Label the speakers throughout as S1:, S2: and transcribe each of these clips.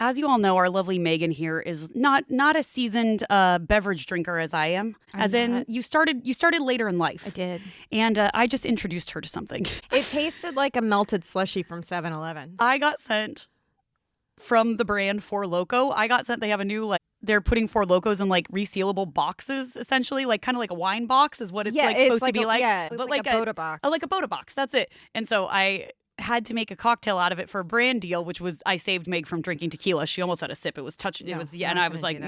S1: as you all know, our lovely Megan here is not a seasoned beverage drinker as I am. You started later in life.
S2: I did.
S1: And I just introduced her to something.
S2: It tasted like a melted slushie from 7-Eleven.
S1: I got sent from the brand Four Loko. They have a new, they're putting Four Lokos in resealable boxes, essentially, kind of like a wine box is what it's supposed to be like.
S2: Yeah, but like a Boda box.
S1: Like a Boda box. That's it. And so I had to make a cocktail out of it for a brand deal, which was I saved Meg from drinking tequila. She almost had a sip. It was touching.
S2: No,
S1: it was and I was like,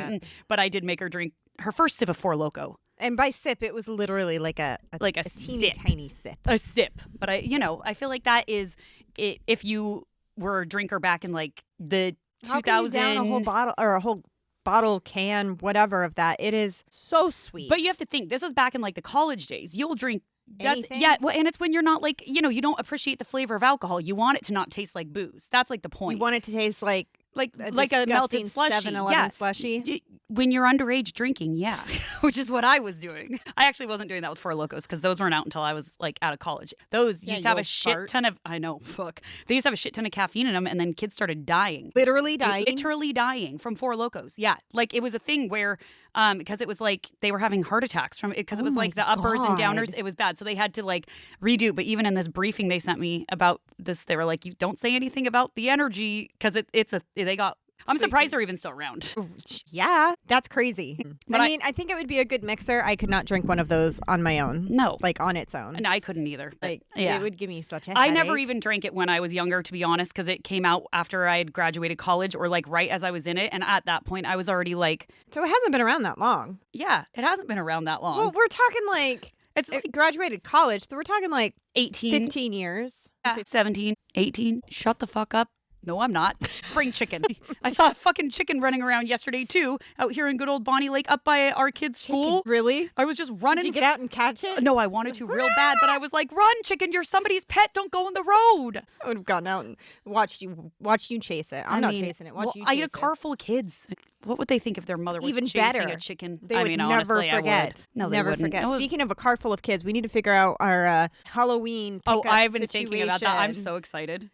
S1: but I did make her drink her first sip of Four Loko.
S2: And by sip, it was literally like a teeny tiny sip.
S1: A sip. But I feel like that is it, if you were a drinker back in the 2000.
S2: How can you down a whole bottle or a whole bottle, can, whatever of that? It is so sweet.
S1: But you have to think, this is back in the college days. You'll drink
S2: anything.
S1: Yeah, well, and it's when you're not you don't appreciate the flavor of alcohol. You want it to not taste like booze. That's the point.
S2: You want it to taste like
S1: a melted slushie.
S2: 7-Eleven slushie.
S1: When you're underage drinking, yeah, which is what I was doing. I actually wasn't doing that with Four Lokos because those weren't out until I was out of college. Those used to have a shit ton of, I know, fuck. They used to have a shit ton of caffeine in them, and then kids started dying.
S2: Literally dying
S1: from Four Lokos. Yeah, it was a thing where because it was they were having heart attacks from it because it was the uppers and downers. It was bad, so they had to redo. But even in this briefing they sent me about this, they were like, "You don't say anything about the energy because they got." I'm surprised they're even still around.
S2: Yeah, that's crazy. But I think it would be a good mixer. I could not drink one of those on my own.
S1: No.
S2: On its own.
S1: And I couldn't either.
S2: It would give me such a headache.
S1: I never even drank it when I was younger, to be honest, because it came out after I had graduated college or right as I was in it. And at that point, I was already
S2: So it hasn't been around that long.
S1: Yeah, it hasn't been around that long.
S2: Well, we're talking it's graduated college, so we're talking
S1: 18.
S2: 15 years.
S1: Yeah, 17, 18. Shut the fuck up. No, I'm not. Spring chicken. I saw a fucking chicken running around yesterday, too, out here in good old Bonnie Lake up by our kids' school.
S2: Really?
S1: I was just running.
S2: Did you get out and catch it?
S1: No, I wanted to real bad, but I was like, run, chicken. You're somebody's pet. Don't go on the road.
S2: I would have gone out and watched you chase it. I'm not chasing it. You chase
S1: I had a car full of kids. What would they think if their mother was
S2: even
S1: chasing
S2: better.
S1: A chicken?
S2: They would never
S1: honestly,
S2: forget.
S1: I would. No, they
S2: never
S1: wouldn't.
S2: forget. Speaking of a car full of kids, we need to figure out our Halloween pickup
S1: I've been
S2: situation.
S1: thinking about that. I'm so excited.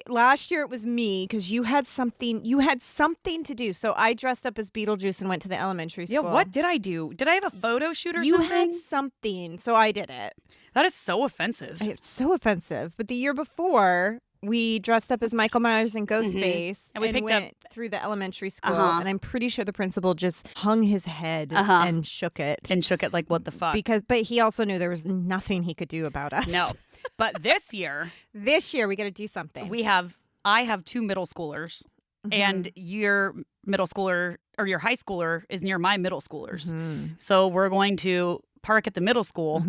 S2: Last year it was me because you had something to do. So I dressed up as Beetlejuice and went to the elementary school.
S1: Yeah, what did I do? Did I have a photo shoot or
S2: something?
S1: You had
S2: something, so I did it.
S1: That is so offensive.
S2: It's so offensive. But the year before, we dressed up as Michael Myers and Ghostface
S1: and we went
S2: through the elementary school. And I'm pretty sure the principal just hung his head and shook it.
S1: And shook it like, what the fuck?
S2: But he also knew there was nothing he could do about us.
S1: No. But this year
S2: we got to do something.
S1: I have two middle schoolers and your middle schooler or your high schooler is near my middle schoolers. So we're going to park at the middle school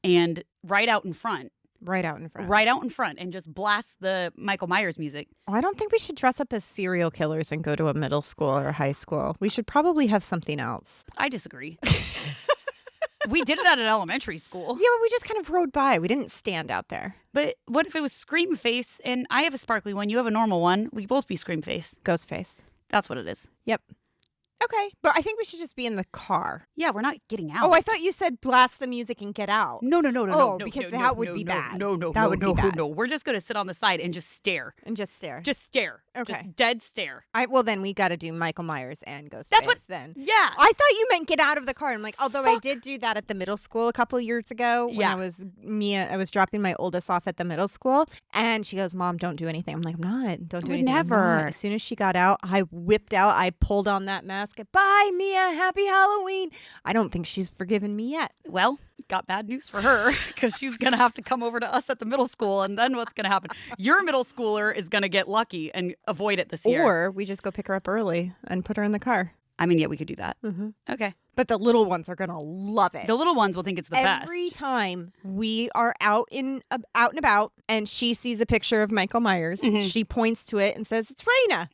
S1: and right out in front, and just blast the Michael Myers music.
S2: Oh, I don't think we should dress up as serial killers and go to a middle school or a high school. We should probably have something else.
S1: I disagree. We did it at an elementary school.
S2: Yeah, but we just kind of rode by. We didn't stand out there.
S1: But what if it was Scream Face and I have a sparkly one, you have a normal one? We both be Scream Face.
S2: Ghostface.
S1: That's what it is.
S2: Yep. Okay, but I think we should just be in the car.
S1: Yeah, we're not getting out.
S2: Oh, I thought you said blast the music and get out.
S1: No.
S2: Because that would be bad. That would be bad.
S1: No. We're just going to sit on the side and just stare.
S2: Just stare.
S1: Okay. Just dead stare.
S2: Well, then we got to do Michael Myers and Ghostface.
S1: That's what.
S2: Then.
S1: Yeah.
S2: I thought you meant get out of the car. I'm like, although I did do that at the middle school a couple years ago when I was dropping my oldest off at the middle school, and she goes, "Mom, don't do anything." I'm like, "I'm not. Don't do anything."
S1: Never.
S2: As soon as she got out, I whipped out. I pulled on that mask. Bye, Mia. Happy Halloween. I don't think she's forgiven me yet.
S1: Well, got bad news for her because she's going to have to come over to us at the middle school. And then what's going to happen? Your middle schooler is going to get lucky and avoid it this year.
S2: Or we just go pick her up early and put her in the car.
S1: I mean, yeah, we could do that. Okay.
S2: But the little ones are going to love it.
S1: The little ones will think it's the best.
S2: Every time we are out and about and she sees a picture of Michael Myers, she points to it and says, "It's Raina."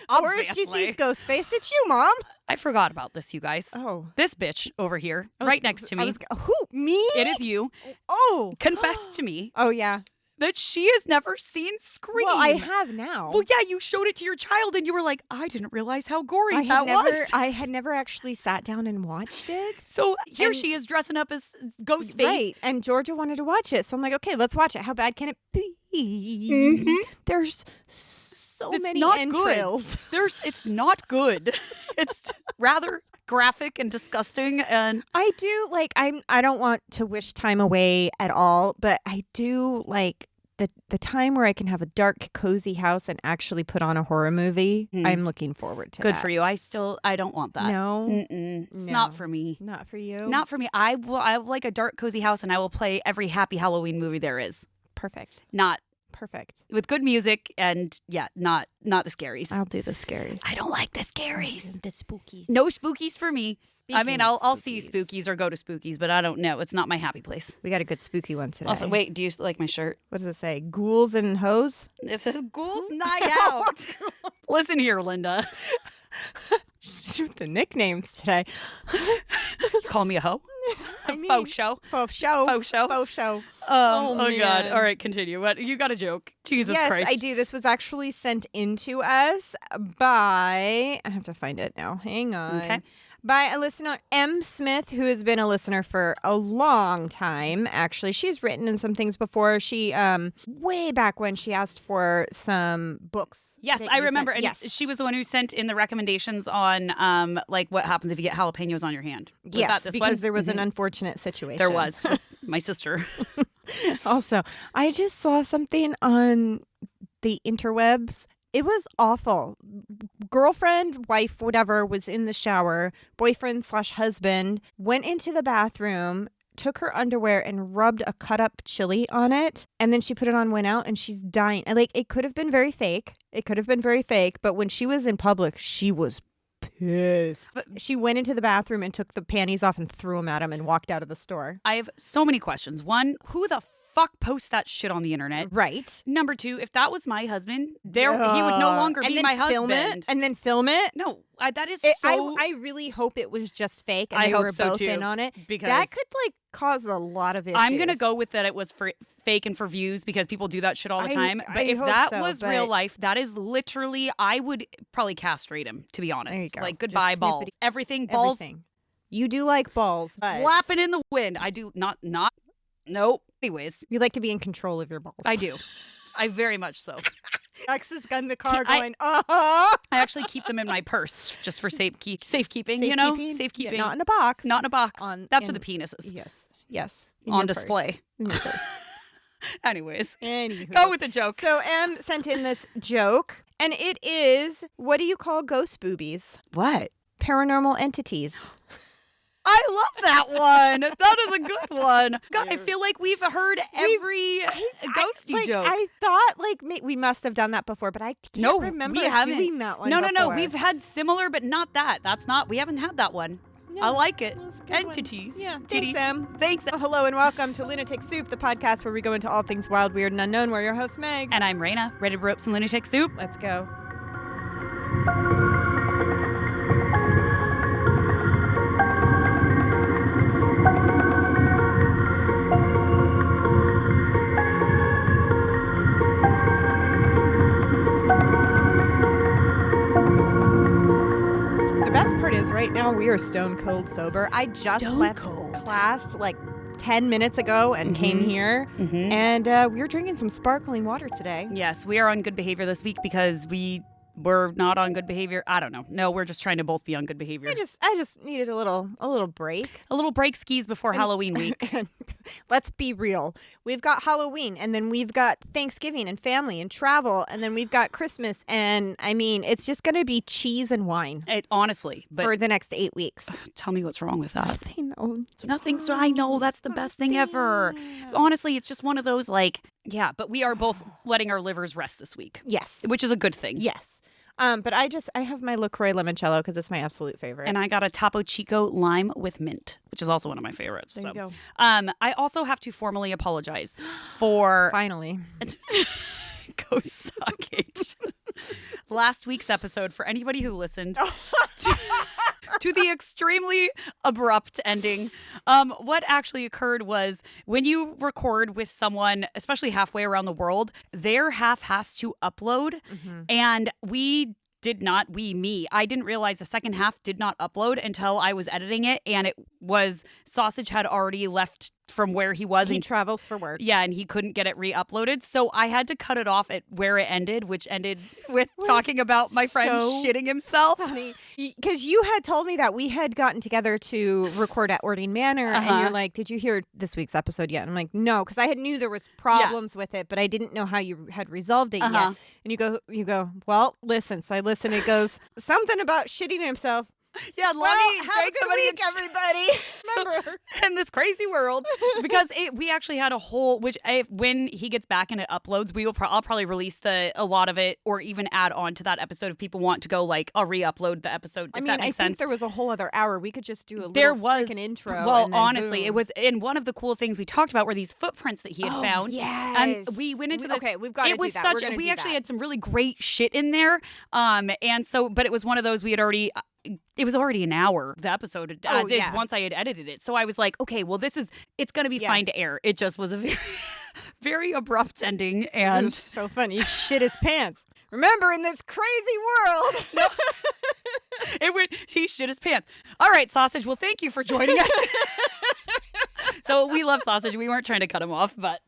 S2: Or if she sees Ghostface, "It's you, Mom."
S1: I forgot about this, you guys.
S2: Oh.
S1: This bitch over here, right next to me.
S2: Who? Me?
S1: It is you.
S2: Oh.
S1: Confess to me.
S2: Oh, yeah.
S1: That she has never seen Scream.
S2: Well, I have now.
S1: Well, yeah, you showed it to your child and you were like, I didn't realize how gory that was.
S2: I had never actually sat down and watched it.
S1: So here she is dressing up as Ghostface.
S2: Right, and Georgia wanted to watch it. So I'm like, okay, let's watch it. How bad can it be? There's so many
S1: not
S2: entrails.
S1: Good. It's not good. It's rather graphic and disgusting, and
S2: I do I don't want to wish time away at all, but I do like the time where I can have a dark, cozy house and actually put on a horror movie. I'm looking forward to
S1: good
S2: that.
S1: for you. I don't want that.
S2: No,
S1: it's not for me.
S2: Not for you.
S1: Not for me. I like a dark, cozy house, and I will play every happy Halloween movie there is.
S2: Perfect.
S1: Not
S2: Perfect.
S1: with good music, and not the scaries.
S2: I'll do the scaries.
S1: I don't like the scaries.
S2: The spookies.
S1: No spookies for me. I mean, I'll see
S2: spookies.
S1: spookies or go to spookies, but I don't know. It's not my happy place.
S2: We got a good spooky one today.
S1: Also, wait, do you like my shirt?
S2: What does it say? Ghouls and hoes?
S1: It says Ghouls Night Out. Listen here, Linda.
S2: Shoot the nicknames today.
S1: You call me a hoe? Faux show.
S2: Faux show.
S1: Faux show.
S2: Faux show.
S1: Oh
S2: man.
S1: God. All right, continue. What you got a joke? Jesus
S2: yes,
S1: Christ.
S2: I do. This was actually sent in to us by, I have to find it now. Hang on.
S1: Okay.
S2: By a listener, M. Smith, who has been a listener for a long time, actually. She's written in some things before. She, way back when she asked for some books.
S1: Yes, I remember. And
S2: yes.
S1: she was the one who sent in the recommendations on like what happens if you get jalapenos on your hand. Was
S2: yes,
S1: that this
S2: because
S1: one?
S2: there was an unfortunate situation.
S1: There was. With my sister.
S2: Also, I just saw something on the interwebs. It was awful. Girlfriend, wife, whatever, was in the shower. Boyfriend/husband went into the bathroom, took her underwear and rubbed a cut up chili on it. And then she put it on, went out, and she's dying. Like, it could have been very fake. But when she was in public, she was pissed. She went into the bathroom and took the panties off and threw them at him and walked out of the store.
S1: I have so many questions. One, who the fuck posts that shit on the internet?
S2: Right.
S1: Number two, if that was my husband, he would no longer be my husband.
S2: And then film it.
S1: No, that is
S2: so. I really hope it was just fake, and
S1: I
S2: they
S1: hope
S2: were
S1: so
S2: both
S1: too,
S2: in on it,
S1: because
S2: that could cause a lot of issues.
S1: I'm gonna go with that. It was for fake and for views because people do that shit all the time. But
S2: I
S1: if
S2: hope
S1: that
S2: so,
S1: was
S2: but-
S1: real life, that is literally. I would probably castrate him. To be honest,
S2: There you go.
S1: like goodbye
S2: Just
S1: balls,
S2: snippety-
S1: everything balls
S2: Everything. You do like balls, but
S1: flapping in the wind. I do not. Nope. Anyways,
S2: you like to be in control of your balls.
S1: I do. I very much so.
S2: X has got in the car
S1: I-
S2: going,
S1: I actually keep them in my purse just for safekeeping. You know, safekeeping.
S2: Yeah, not in a box.
S1: Not in a box. That's for
S2: in-
S1: the penises.
S2: Yes. In
S1: On
S2: your
S1: display.
S2: purse. In your purse.
S1: Anyways,
S2: Anywho.
S1: go with the joke.
S2: So M sent in this joke, and it is, what do you call ghost boobies?
S1: What?
S2: Paranormal entities.
S1: I love that one. That is a good one. God, I feel like we've heard every ghosty joke.
S2: I thought we must have done that before, but I can't remember
S1: we haven't.
S2: doing that one
S1: No.
S2: before.
S1: We've had similar, but not that. We haven't had that one.
S2: No,
S1: I like it.
S2: that's a good one.
S1: Entities.
S2: Yeah.
S1: Titties.
S2: Thanks, Em.
S1: Thanks.
S2: Well, hello and welcome to Lunatic Soup, the podcast where we go into all things wild, weird, and unknown. We're your host, Meg.
S1: And I'm Raina, ready to rope some lunatic soup.
S2: Let's go. The best part is right now we are stone cold sober. I just
S1: Stone
S2: left
S1: cold.
S2: class 10 minutes ago and came here, and we're drinking some sparkling water today.
S1: Yes, we are on good behavior this week because we're not on good behavior. I don't know. No, we're just trying to both be on good behavior.
S2: I just needed a little break.
S1: A little break skis before Halloween week.
S2: And let's be real. We've got Halloween, and then we've got Thanksgiving and family and travel, and then we've got Christmas, and I mean, it's just going to be cheese and wine
S1: Honestly, but
S2: for the next 8 weeks.
S1: tell me what's wrong with that.
S2: Nothing's
S1: I know that's the best thing ever. Honestly, it's just one of those but we are both letting our livers rest this week.
S2: Yes.
S1: Which is a good thing.
S2: Yes. But I have my LaCroix limoncello because it's my absolute favorite.
S1: And I got a Topo Chico lime with mint, which is also one of my favorites.
S2: There you go.
S1: I also have to formally apologize for
S2: Finally.
S1: Go suck it. Last week's episode, for anybody who listened to the extremely abrupt ending, what actually occurred was when you record with someone, especially halfway around the world, their half has to upload. And I didn't realize the second half did not upload until I was editing it, and sausage had already left from where he was.
S2: He
S1: and
S2: travels for work.
S1: Yeah, and he couldn't get it re-uploaded. So I had to cut it off at where it ended, which ended with talking about my friend shitting himself.
S2: Funny. Because you had told me that we had gotten together to record at Ordine Manor, and you're like, did you hear this week's episode yet? And I'm like, no, because I knew there was problems with it, but I didn't know how you had resolved it yet. And you go, well, listen. So I listen. It goes, something about shitting himself.
S1: Yeah,
S2: have a good week, everybody.
S1: Remember, in this crazy world, because we actually had a whole. Which when he gets back and it uploads, I'll probably release a lot of it, or even add on to that episode if people want to go. Like, I'll re-upload the episode. If that makes sense. I think
S2: there was a whole other hour. We could just do an intro.
S1: Well,
S2: and then
S1: honestly,
S2: boom.
S1: it was. And one of the cool things we talked about were these footprints that he had found.
S2: Yes.
S1: And we went into this.
S2: Okay, we've got to do that.
S1: We actually had some really great shit in there. And so, but it was one of those we had already. It was already an hour, the episode, as is once I had edited it. So I was like, okay, well, it's going to be fine to air. It just was a very, very abrupt ending. And
S2: it was so funny. He shit his pants. Remember, in this crazy world.
S1: He shit his pants. All right, Sausage. Well, thank you for joining us. So we love Sausage. We weren't trying to cut him off, but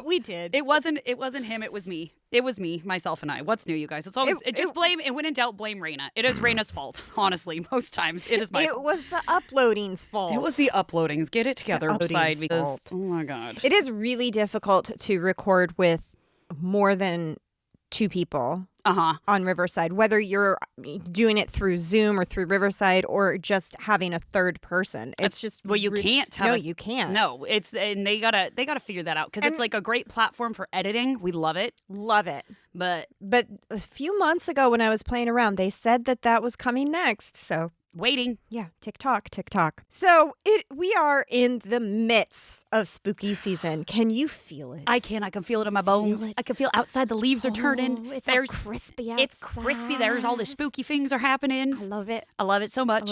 S2: we did.
S1: It wasn't him. It was me. It was me, myself, and I. What's new, you guys? It's always blame. And when in doubt, blame Raina. It is Raina's fault. Honestly, most times it is my fault.
S2: It was the uploading's fault.
S1: It was the uploadings. Get it together, side, because oh my god,
S2: it is really difficult to record with more than 2 people. On Riverside, whether you're doing it through Zoom or through Riverside or just having a third person. It's just
S1: you can't have
S2: you can't.
S1: No, and they gotta figure that out because it's like a great platform for editing. We love it. But
S2: a few months ago when I was playing around, they said that was coming next. So
S1: waiting.
S2: Yeah, TikTok. So we are in the midst of spooky season. Can you feel it?
S1: I can. I can feel it in my bones. I can feel outside the leaves are turning.
S2: It's crispy outside.
S1: It's crispy. There's all the spooky things are happening.
S2: I love it.
S1: I love it so much.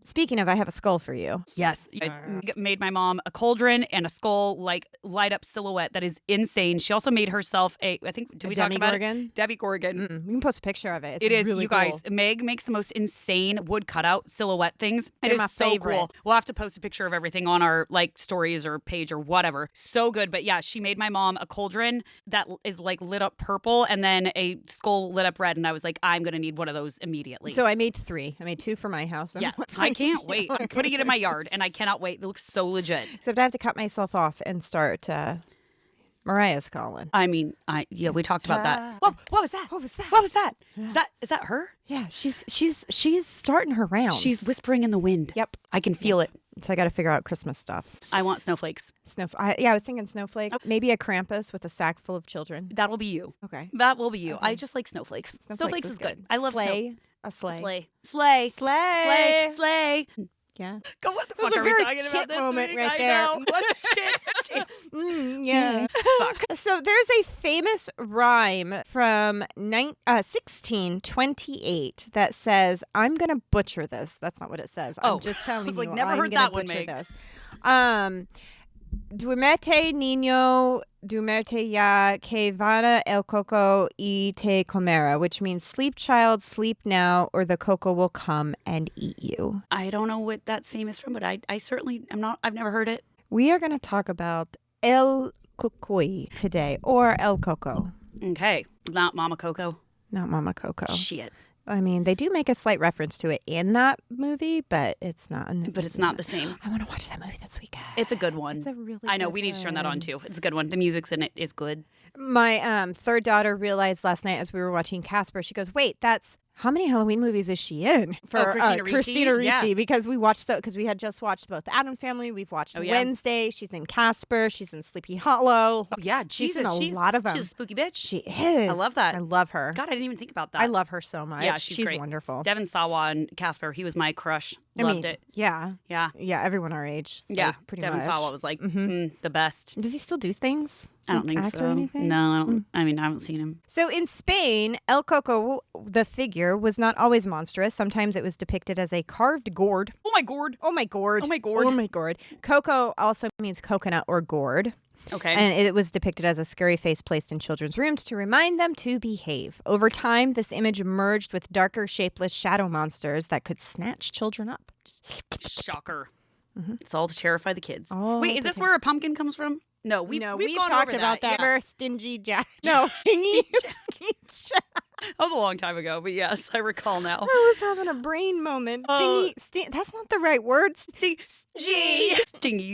S2: Speaking of, I have a skull for you.
S1: Yes. You guys made my mom a cauldron and a skull, like, light up silhouette that is insane. She also made herself did we talk about it? Debbie Gorgon.
S2: We can post a picture of it.
S1: It is,
S2: really
S1: you
S2: cool.
S1: guys. Meg makes the most insane wood cutout silhouette things.
S2: They're
S1: it
S2: my
S1: is so
S2: favorite.
S1: Cool. We'll have to post a picture of everything on our stories or page or whatever. So good. But yeah, she made my mom a cauldron that is lit up purple and then a skull lit up red. And I was like, I'm gonna need one of those immediately.
S2: So I made 3. I made 2 for my house.
S1: Yeah, I can't wait. I'm putting it in my yard and I cannot wait. It looks so legit.
S2: Except I have to cut myself off and start Mariah's calling.
S1: I mean, we talked about that. Whoa, what was that?
S2: What was that?
S1: What was that?
S2: Yeah.
S1: Is that her?
S2: Yeah, she's starting her rounds.
S1: She's whispering in the wind.
S2: Yep.
S1: I can feel it.
S2: So I got to figure out Christmas stuff.
S1: I want snowflakes.
S2: I was thinking snowflakes. Maybe a Krampus with a sack full of children.
S1: That'll be you.
S2: Okay.
S1: That will be you.
S2: Okay.
S1: I just like snowflakes. Snowflakes is good. I love
S2: sleigh.
S1: A
S2: sleigh.
S1: Sleigh. Sleigh.
S2: Sleigh.
S1: Sleigh.
S2: Yeah.
S1: Go, what the fuck are we talking about this
S2: moment
S1: week?
S2: right
S1: I
S2: there.
S1: know. What's shit?
S2: Yeah.
S1: Fuck.
S2: So there's a famous rhyme from 1628 that says, I'm going to butcher this. That's not what it says. I'm just telling you.
S1: I was like, never heard that one, Meg.
S2: Duermete niño, duermete ya, que vana el coco y te comera, which means sleep child, sleep now, or the coco will come and eat you.
S1: I don't know what that's famous from, but I certainly am not. I've never heard it.
S2: We are going to talk about el cucuy today, or el coco.
S1: Okay. Not Mama Coco.
S2: Not Mama Coco.
S1: Shit.
S2: I mean, they do make a slight reference to it in that movie, but it's not.
S1: But it's not the same.
S2: I want to watch that movie this weekend.
S1: It's a good one.
S2: It's a really
S1: I know.
S2: good
S1: We need to turn that on,
S2: one.
S1: too. It's a good one. The music's in it is good.
S2: My third daughter realized last night as we were watching Casper, she goes, wait, how many Halloween movies is she in?
S1: For
S2: Christina Ricci.
S1: Yeah.
S2: Because we had just watched both The Addams Family. We've watched Wednesday. She's in Casper. She's in Sleepy Hollow.
S1: Oh, yeah.
S2: She's in a lot of them.
S1: She's a spooky bitch.
S2: She is.
S1: I love that.
S2: I love her.
S1: God, I didn't even think about that.
S2: I love her so much.
S1: Yeah, she's great.
S2: Wonderful.
S1: Devin Sawa and Casper, he was my crush. Loved it.
S2: Yeah.
S1: Yeah.
S2: Yeah, everyone our age. So
S1: Yeah.
S2: pretty
S1: Devin
S2: much.
S1: Sawa was like the best.
S2: Does he still do things?
S1: I don't think
S2: act
S1: so.
S2: Or anything?
S1: No, I don't. I mean, I haven't seen him.
S2: So in Spain, El Coco, the figure, was not always monstrous. Sometimes it was depicted as a carved gourd.
S1: Oh my gourd.
S2: Oh my gourd.
S1: Oh my gourd.
S2: Oh my gourd. Coco also means coconut or gourd.
S1: Okay.
S2: And it was depicted as a scary face placed in children's rooms to remind them to behave. Over time, this image merged with darker, shapeless shadow monsters that could snatch children up.
S1: Shocker. It's all to terrify the kids.
S2: Oh,
S1: wait, is this where a pumpkin comes from? No, we've gone
S2: talked
S1: over
S2: about that.
S1: Yeah.
S2: We're Stingy Jack. No, Stingy Jack.
S1: That was a long time ago, but yes, I recall now.
S2: I was having a brain moment. That's not the right word.
S1: Stingy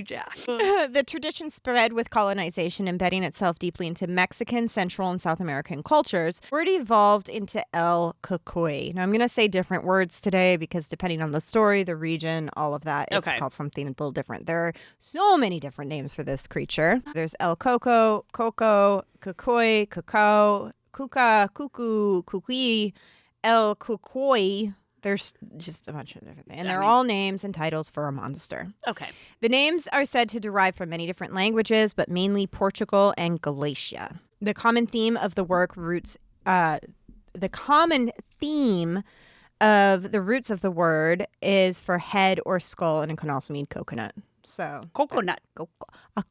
S1: Jack.
S2: The tradition spread with colonization, embedding itself deeply into Mexican, Central, and South American cultures. Word evolved into El Cucuy. Now, I'm going to say different words today because depending on the story, the region, all of that, it's called something a little different. There are so many different names for this creature. There's El Coco, Cucuy, Cacao, Cuca, Cuckoo, Cucuy, El Cucuy. There's just a bunch of different things. And they're all names and titles for a monster.
S1: Okay.
S2: The names are said to derive from many different languages, but mainly Portugal and Galicia. The common theme of the work roots, the common theme of the roots of the word is for head or skull, and it can also mean coconut. So
S1: Coconut.
S2: A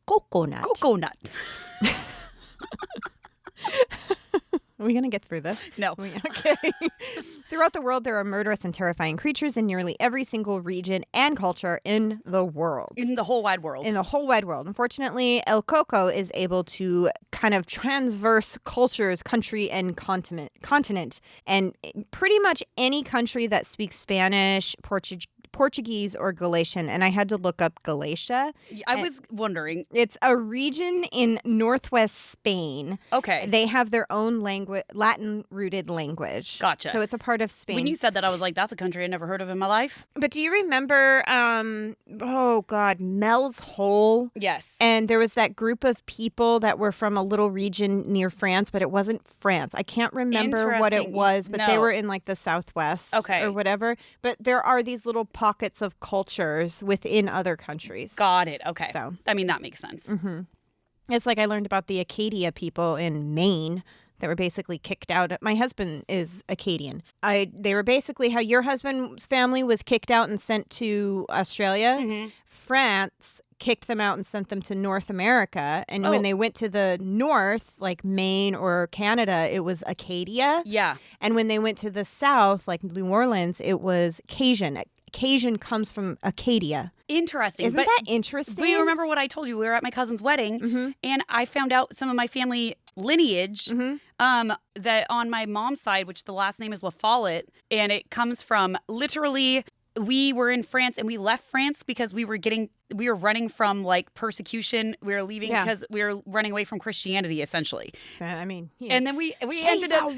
S2: coconut.
S1: Coconut.
S2: Are we going to get through this?
S1: No.
S2: Okay. Throughout the world, there are murderous and terrifying creatures in nearly every single region and culture in the world.
S1: In the whole wide world.
S2: In the whole wide world. Unfortunately, El Coco is able to kind of transverse cultures, country, and continent. And pretty much any country that speaks Spanish, Portuguese, or Galician. And I had to look up Galicia.
S1: I was wondering.
S2: It's a region in northwest Spain.
S1: Okay.
S2: They have their own language, Latin-rooted language.
S1: Gotcha.
S2: So it's a part of Spain.
S1: When you said that, I was like, that's a country I never heard of in my life.
S2: But do you remember, Mel's Hole?
S1: Yes.
S2: And there was that group of people that were from a little region near France, but it wasn't France. I can't remember what it was, but they were in like the Southwest or whatever. But there are these little pockets of cultures within other countries.
S1: Got it. Okay.
S2: So,
S1: I mean, that makes sense.
S2: Mm-hmm. It's like I learned about the Acadia people in Maine that were basically kicked out. My husband is Acadian. They were basically how your husband's family was kicked out and sent to Australia.
S1: Mm-hmm.
S2: France kicked them out and sent them to North America. And when they went to the north, like Maine or Canada, it was Acadia.
S1: Yeah.
S2: And when they went to the south, like New Orleans, it was Cajun. Cajun comes from Acadia.
S1: Interesting.
S2: Isn't that interesting?
S1: Do you remember what I told you? We were at my cousin's wedding, and I found out some of my family lineage that on my mom's side, which the last name is La Follette, and it comes from literally we were in France and we left France because we were running from like persecution. We were leaving because we were running away from Christianity, essentially.
S2: I mean,
S1: and then we ended up.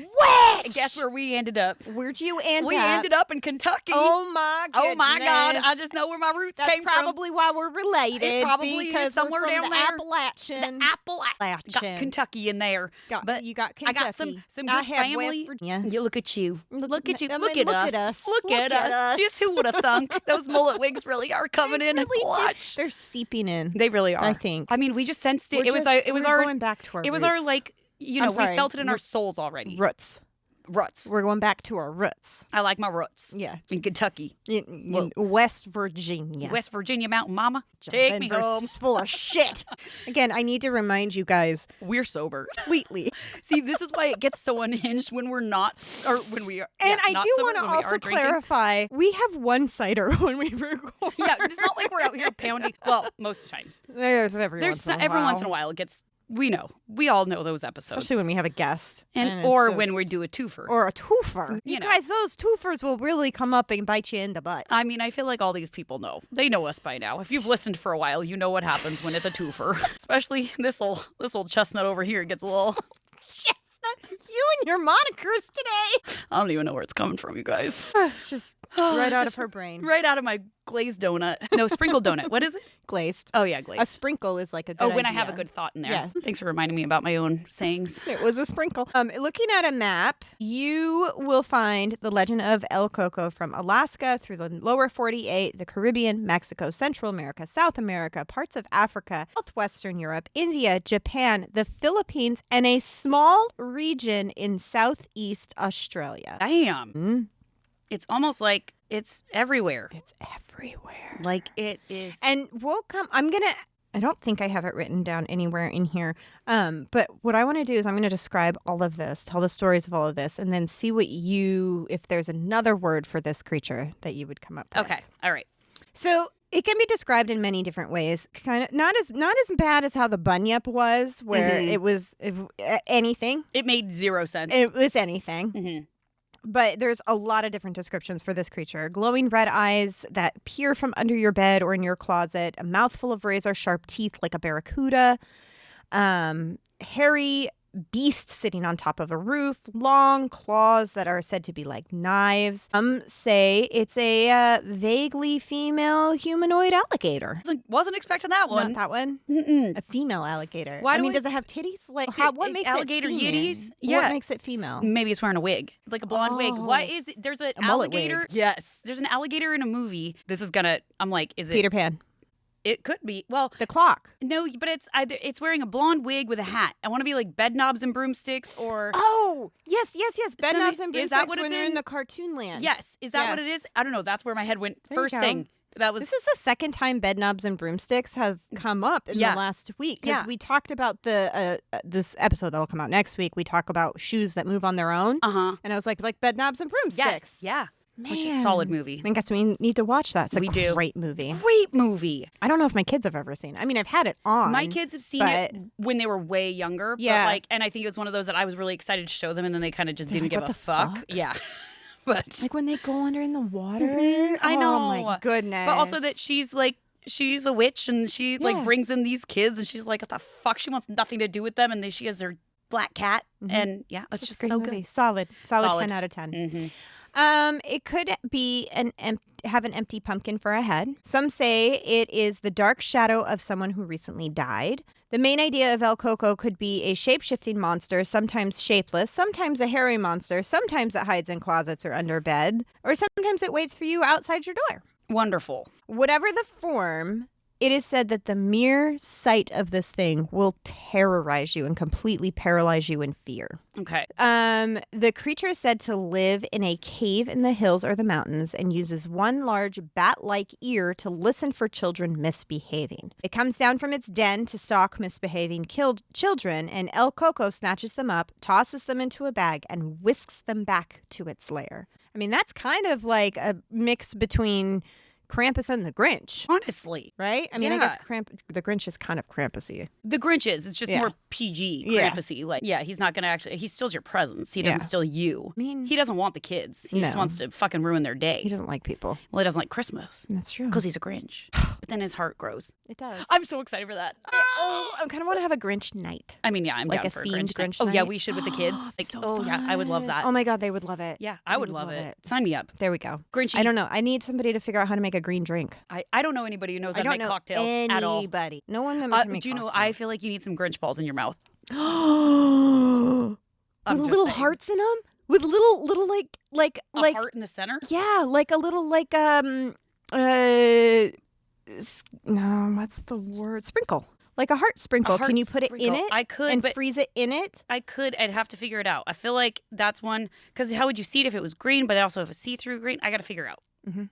S1: Guess where we ended up?
S2: Where'd you end up?
S1: We ended up in Kentucky.
S2: Oh my goodness.
S1: Oh my God! I just know where my roots came from.
S2: That's probably why we're related.
S1: It probably
S2: because
S1: is somewhere
S2: we're from
S1: down
S2: the
S1: there.
S2: Appalachian.
S1: The Appalachian. Got Kentucky in there.
S2: But you got Kentucky.
S1: I got some good family.
S2: West Virginia.
S1: You look at you. Look at you.
S2: I mean,
S1: Look at us.
S2: Look at us.
S1: Yes, who would have thunk? Those mullet wigs really are coming in and clutch.
S2: They're seeping in.
S1: They really are.
S2: I think.
S1: I mean, we just sensed it.
S2: We're going back to our
S1: It was
S2: roots.
S1: our like. You know, we felt it in our souls already.
S2: Roots. We're going back to our roots.
S1: I like my roots.
S2: Yeah.
S1: In Kentucky.
S2: In West Virginia.
S1: West Virginia Mountain Mama. Take me home.
S2: Full of shit. Again, I need to remind you guys.
S1: We're sober.
S2: Completely.
S1: See, this is why it gets so unhinged when we're not, or when we are.
S2: And I do want to also clarify, we have one cider when we record.
S1: Yeah, it's not like we're out here pounding. Well, most of the times.
S2: There's every once in a while
S1: it gets. We know. We all know those episodes.
S2: Especially when we have a guest.
S1: Or when we do a twofer.
S2: Or a twofer. You guys, those twofers will really come up and bite you in the butt.
S1: I mean, I feel like all these people know. They know us by now. If you've listened for a while, you know what happens when it's a twofer. Especially this old chestnut over here gets a little...
S2: Chestnut? You and your monikers today.
S1: I don't even know where it's coming from, you guys.
S2: It's just right out of her brain.
S1: Right out of my glazed donut. No, sprinkled donut. What is it?
S2: Glazed.
S1: Oh, yeah, glazed.
S2: A sprinkle is like a good
S1: when
S2: idea.
S1: I have a good thought in there.
S2: Yeah.
S1: Thanks for reminding me about my own sayings.
S2: It was a sprinkle. Looking at a map, you will find the legend of El Coco from Alaska through the lower 48, the Caribbean, Mexico, Central America, South America, parts of Africa, Southwestern Europe, India, Japan, the Philippines, and a small region in Southeast Australia.
S1: Damn.
S2: Mm-hmm.
S1: It's almost like it's everywhere.
S2: It's everywhere.
S1: Like it is.
S2: And we'll come. I don't think I have it written down anywhere in here. But what I want to do is I'm going to describe all of this, tell the stories of all of this, and then see if there's another word for this creature that you would come up with.
S1: Okay. All right.
S2: So It can be described in many different ways. Kind of not as bad as how the bunyip was, where it was anything.
S1: It made zero sense.
S2: It was anything. But there's a lot of different descriptions for this creature. Glowing red eyes that peer from under your bed or in your closet. A mouthful of razor-sharp teeth like a barracuda. Hairy beast sitting on top of a roof. Long claws that are said to be like knives. Some say it's a vaguely female humanoid alligator.
S1: Wasn't expecting that one.
S2: Not that one?
S1: Mm-mm.
S2: A female alligator.
S1: Why
S2: does it have titties? Like,
S1: Okay,
S2: what makes
S1: alligator
S2: it female?
S1: yitties? Yeah.
S2: What makes it female?
S1: Maybe it's wearing a wig, like a blonde wig. Why
S2: Oh.
S1: is it? There's an
S2: A mullet
S1: alligator.
S2: wig.
S1: Yes, there's an alligator in a movie. This is gonna. I'm like, is it
S2: Peter Pan.
S1: It could be. Well,
S2: The clock.
S1: no, but it's wearing a blonde wig with a hat. I want to be like Bedknobs and Broomsticks or
S2: Oh, yes. Bedknobs and
S1: is that
S2: Broomsticks
S1: what
S2: when
S1: it's
S2: they're in
S1: in?
S2: the cartoon land.
S1: yes. Is that what it
S2: Yes.
S1: is? I don't know. That's where my head went.
S2: There you
S1: First
S2: go.
S1: thing that was.
S2: This is the second time Bedknobs and Broomsticks have come up in the last week. Because
S1: Yeah.
S2: we talked about this episode that'll come out next week. We talk about shoes that move on their own.
S1: Uh-huh.
S2: And I was like Bedknobs and Broomsticks.
S1: Yes. Yeah. Which is a solid movie.
S2: I guess we need to watch that. It's
S1: We
S2: a
S1: do.
S2: great movie.
S1: Great movie.
S2: I don't know if my kids have ever seen it. I mean, I've had it on.
S1: My kids have seen it when they were way younger.
S2: Yeah.
S1: But and I think it was one of those that I was really excited to show them, and then they kind of just
S2: They're
S1: didn't
S2: like,
S1: give
S2: "What
S1: a
S2: the
S1: fuck.
S2: fuck?"
S1: Yeah. But
S2: Like when they go under in the water.
S1: I know.
S2: Oh my goodness.
S1: But also that she's a witch and she brings in these kids and she's like, what the fuck? She wants nothing to do with them. And then she has their black cat. And yeah, it's just
S2: Great
S1: so
S2: movie.
S1: good.
S2: Solid
S1: Solid.
S2: 10 out of 10.
S1: Mm-hmm.
S2: It could be have an empty pumpkin for a head. Some say it is the dark shadow of someone who recently died. The main idea of El Coco could be a shape-shifting monster, sometimes shapeless, sometimes a hairy monster, sometimes it hides in closets or under bed, or sometimes it waits for you outside your door.
S1: Wonderful.
S2: Whatever the form, it is said that the mere sight of this thing will terrorize you and completely paralyze you in fear.
S1: Okay.
S2: The creature is said to live in a cave in the hills or the mountains and uses one large bat-like ear to listen for children misbehaving. It comes down from its den to stalk misbehaving children, and El Coco snatches them up, tosses them into a bag, and whisks them back to its lair. I mean, that's kind of like a mix between Krampus and the Grinch,
S1: Honestly.
S2: right? I mean, I
S1: Yeah.
S2: guess the Grinch is kind of Krampusy.
S1: The Grinch is. It's just
S2: Yeah.
S1: more PG,
S2: Yeah.
S1: Krampusy. He's not going to actually, he steals your presents. He doesn't
S2: Yeah.
S1: steal you.
S2: I mean,
S1: He doesn't want the kids. He just
S2: No.
S1: wants to fucking ruin their day.
S2: he doesn't like people.
S1: Well, he doesn't like Christmas
S2: That's true.
S1: because he's a Grinch. But then his heart grows.
S2: It does.
S1: I'm so excited for that.
S2: I kind of want to have a Grinch night.
S1: I mean, yeah, I'm
S2: Like
S1: down
S2: a
S1: for a
S2: themed
S1: Grinch.
S2: Grinch
S1: Oh, yeah,
S2: night?
S1: we should with the kids.
S2: So
S1: yeah, I would love
S2: fun.
S1: that.
S2: Oh my God, they would love it.
S1: Yeah, I would love it. Sign me up.
S2: There we go.
S1: Grinchy.
S2: I don't know. I need somebody to figure out how to make a green drink.
S1: I don't know anybody who knows how
S2: I
S1: to
S2: don't
S1: make
S2: know
S1: cocktails at all.
S2: anybody. No one that can make
S1: Do you know? I
S2: cocktails.
S1: feel like you need some Grinch balls in your mouth.
S2: With
S1: I'm just
S2: little
S1: saying.
S2: hearts in them? With little like
S1: A heart in the center.
S2: yeah, like a little no, what's the word? Sprinkle. Like a heart sprinkle.
S1: A heart
S2: Can you put it in
S1: sprinkle.
S2: it?
S1: I could,
S2: and
S1: but
S2: freeze it in it?
S1: I could. I'd have to figure it out. I feel like that's one because how would you see it if it was green, but also if it's see-through green? I got to figure out.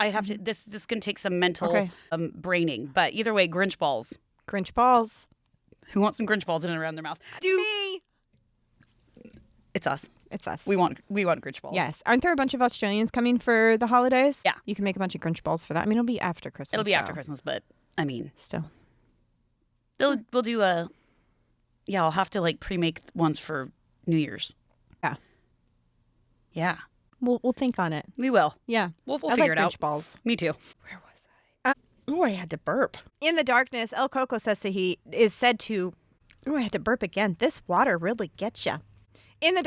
S1: I'd have to. This is gonna take some mental braining. But either way, Grinch balls.
S2: Grinch balls.
S1: Who wants some Grinch balls in and around their mouth?
S2: Me.
S1: It's us.
S2: It's us.
S1: We want Grinch balls.
S2: Yes. Aren't there a bunch of Australians coming for the holidays?
S1: Yeah.
S2: You can make a bunch of Grinch balls for that. I mean, it'll be after Christmas.
S1: It'll be after
S2: though.
S1: Christmas, but I mean,
S2: Still.
S1: we'll do a. Yeah, I'll have to pre-make ones for New Year's.
S2: Yeah.
S1: Yeah,
S2: We'll think on it.
S1: we will.
S2: Yeah.
S1: We'll
S2: I
S1: figure
S2: like
S1: it out.
S2: Grinch balls.
S1: Me too.
S2: Where was I? I had to burp. In the darkness, El Coco says that he is said to. I had to burp again. This water really gets you. In the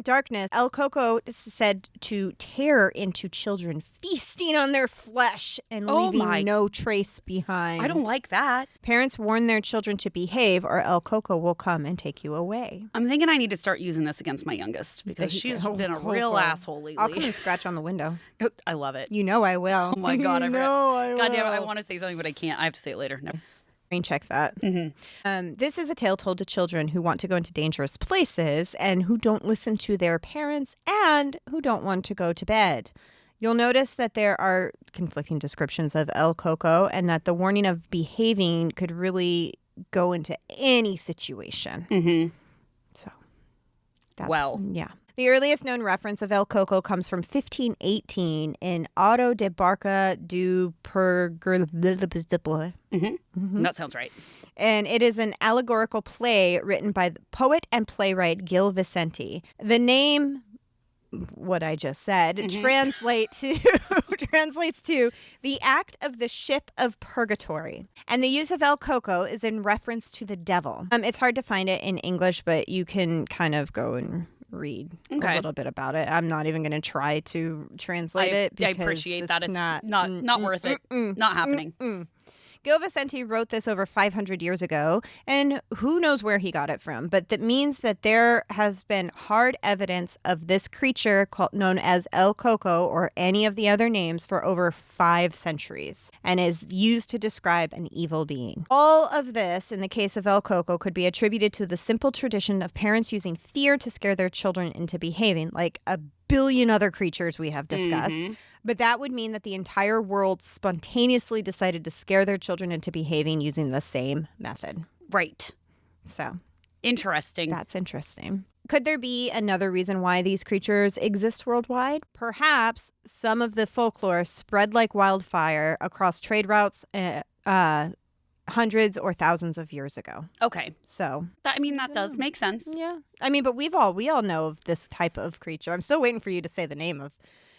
S2: darkness, El Coco is said to tear into children, feasting on their flesh and
S1: Oh
S2: leaving
S1: my-
S2: no trace behind.
S1: I don't like that.
S2: Parents warn their children to behave, or El Coco will come and take you away.
S1: I'm thinking I need to start using this against my youngest because
S2: There you
S1: she's
S2: go.
S1: been a
S2: Coco.
S1: real asshole lately.
S2: I'll come and scratch on the window.
S1: I love it.
S2: You know I will.
S1: Oh my God, I forgot.
S2: I
S1: God damn it, I want to say something, but I can't. I have to say it later. No.
S2: Rain check that. This is a tale told to children who want to go into dangerous places and who don't listen to their parents and who don't want to go to bed. You'll notice that there are conflicting descriptions of El Coco and that the warning of behaving could really go into any situation.
S1: Mm-hmm.
S2: So, that's,
S1: Well.
S2: yeah. The earliest known reference of El Coco comes from 1518 in Auto de Barca du Purgatorio.
S1: That sounds right.
S2: And it is an allegorical play written by the poet and playwright Gil Vicente. The name, what I just said, translates to the act of the ship of purgatory. And the use of El Coco is in reference to the devil. It's hard to find it in English, but you can kind of go and read a little bit about it. I'm not even going to try to translate it.
S1: I appreciate that. It's not worth it. Not happening.
S2: Gil Vicente wrote this over 500 years ago, and who knows where he got it from, but that means that there has been hard evidence of this creature known as El Coco or any of the other names for over 5 centuries and is used to describe an evil being. All of this, in the case of El Coco, could be attributed to the simple tradition of parents using fear to scare their children into behaving, like a billion other creatures we have discussed. But that would mean that the entire world spontaneously decided to scare their children into behaving using the same method.
S1: Right.
S2: So.
S1: Interesting.
S2: That's interesting. Could there be another reason why these creatures exist worldwide? Perhaps some of the folklore spread like wildfire across trade routes hundreds or thousands of years ago.
S1: Okay.
S2: So.
S1: That does make sense.
S2: Yeah. But we all know of this type of creature. I'm still waiting for you to say the name of.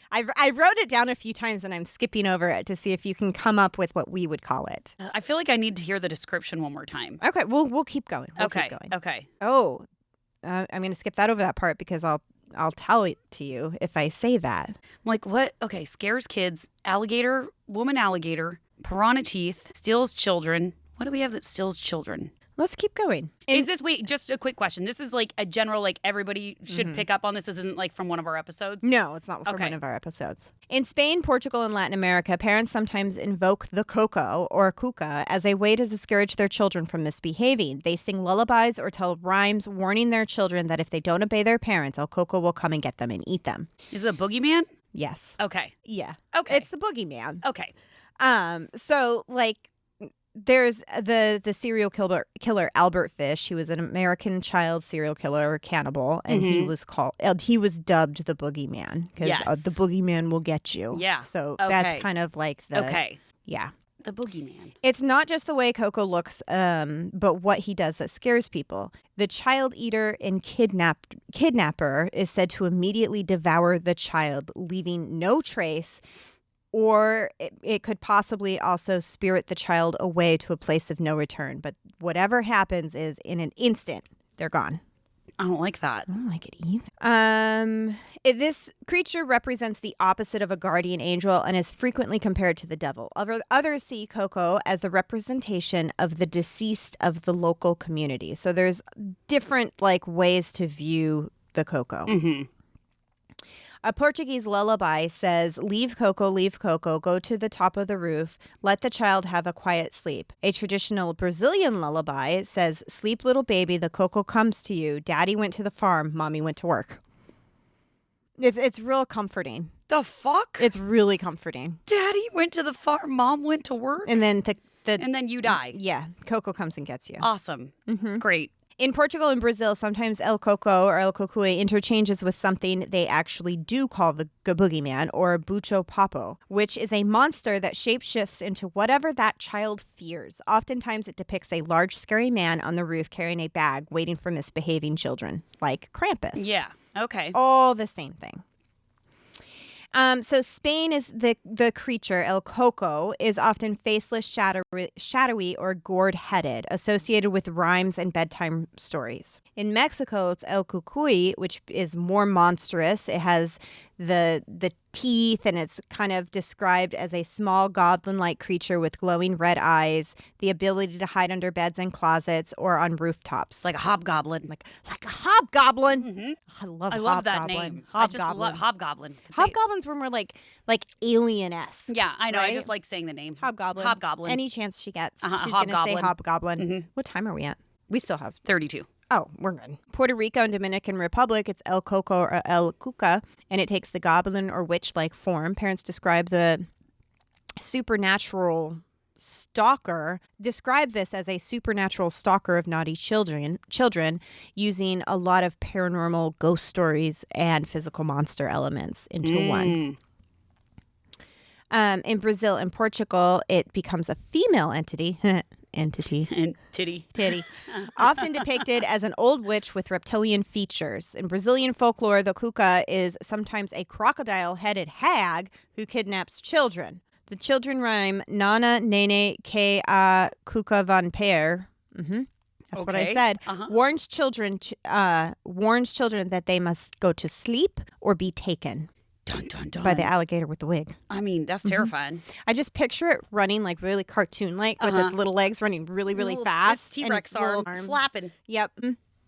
S2: I wrote it down a few times and I'm skipping over it to see if you can come up with what we would call it.
S1: I feel like I need to hear the description one more time.
S2: Okay, we'll keep going.
S1: Okay.
S2: Oh, I'm going to skip that over that part because I'll tell it to you if I say that.
S1: I'm like, what? Okay, scares kids, alligator, woman alligator, piranha teeth, steals children. What do we have that steals children?
S2: Let's keep going.
S1: Just a quick question. This is like a general, like everybody should pick up on this. This isn't like from one of our episodes?
S2: No, it's not from one of our episodes. In Spain, Portugal, and Latin America, parents sometimes invoke the Coco or Cuca as a way to discourage their children from misbehaving. They sing lullabies or tell rhymes warning their children that if they don't obey their parents, El Coco will come and get them and eat them.
S1: Is it a boogeyman?
S2: Yes.
S1: Okay.
S2: Yeah.
S1: Okay.
S2: It's the boogeyman.
S1: Okay.
S2: So like there's the serial killer Albert Fish. He was an American child serial killer or cannibal, and he was dubbed the boogeyman because the boogeyman will get you.
S1: Yeah.
S2: So that's kind of like the yeah.
S1: The boogeyman.
S2: It's not just the way Coco looks, but what he does that scares people. The child eater and kidnapper is said to immediately devour the child, leaving no trace. Or it could possibly also spirit the child away to a place of no return. But whatever happens is in an instant, they're gone.
S1: I don't like that.
S2: I don't like it either. This creature represents the opposite of a guardian angel and is frequently compared to the devil. Others see Coco as the representation of the deceased of the local community. So there's different ways to view the Coco.
S1: Mm-hmm.
S2: A Portuguese lullaby says, leave Coco, go to the top of the roof, let the child have a quiet sleep. A traditional Brazilian lullaby says, sleep little baby, the Coco comes to you. Daddy went to the farm, mommy went to work. It's real comforting.
S1: The fuck?
S2: It's really comforting.
S1: Daddy went to the farm, mom went to work?
S2: And then
S1: and then you die.
S2: Yeah, Coco comes and gets you.
S1: Awesome.
S2: Mm-hmm.
S1: Great.
S2: In Portugal and Brazil, sometimes El Coco or El Cucuy interchanges with something they actually do call the boogeyman or bucho papo, which is a monster that shapeshifts into whatever that child fears. Oftentimes, it depicts a large, scary man on the roof carrying a bag waiting for misbehaving children, like Krampus.
S1: Yeah, okay.
S2: All the same thing. So Spain is the creature, El Coco, is often faceless, shadowy, or gourd-headed, associated with rhymes and bedtime stories. In Mexico, it's El Cucuy, which is more monstrous. It has the teeth, and it's kind of described as a small goblin-like creature with glowing red eyes, the ability to hide under beds and closets or on rooftops.
S1: Like a hobgoblin.
S2: Like a hobgoblin.
S1: Mm-hmm.
S2: I
S1: love that name.
S2: Hobgoblin.
S1: I just love hobgoblin.
S2: Hobgoblins were more like alien-esque.
S1: Yeah, I know.
S2: Right?
S1: I just like saying the name.
S2: Hobgoblin. Any chance she gets, she's
S1: hobgoblin.
S2: going to say hobgoblin.
S1: Mm-hmm.
S2: What time are we at? We still have
S1: 32.
S2: Oh, we're good. Puerto Rico and Dominican Republic, it's El Coco or El Cuca, and it takes the goblin or witch-like form. Parents describe the supernatural stalker, described this as a supernatural stalker of naughty children, using a lot of paranormal ghost stories and physical monster elements into one. In Brazil and Portugal, it becomes a female entity. Titty. Often depicted as an old witch with reptilian features. In Brazilian folklore, the cuca is sometimes a crocodile-headed hag who kidnaps children. The children rhyme Nana Nene Ke a Cuca Van Pear. That's what I said. Warns children that they must go to sleep or be taken.
S1: Dun, dun, dun.
S2: By the alligator with the wig.
S1: I mean, that's terrifying.
S2: I just picture it running like really cartoon-like with its little legs running really, really fast.
S1: T-Rex arms flapping.
S2: Yep.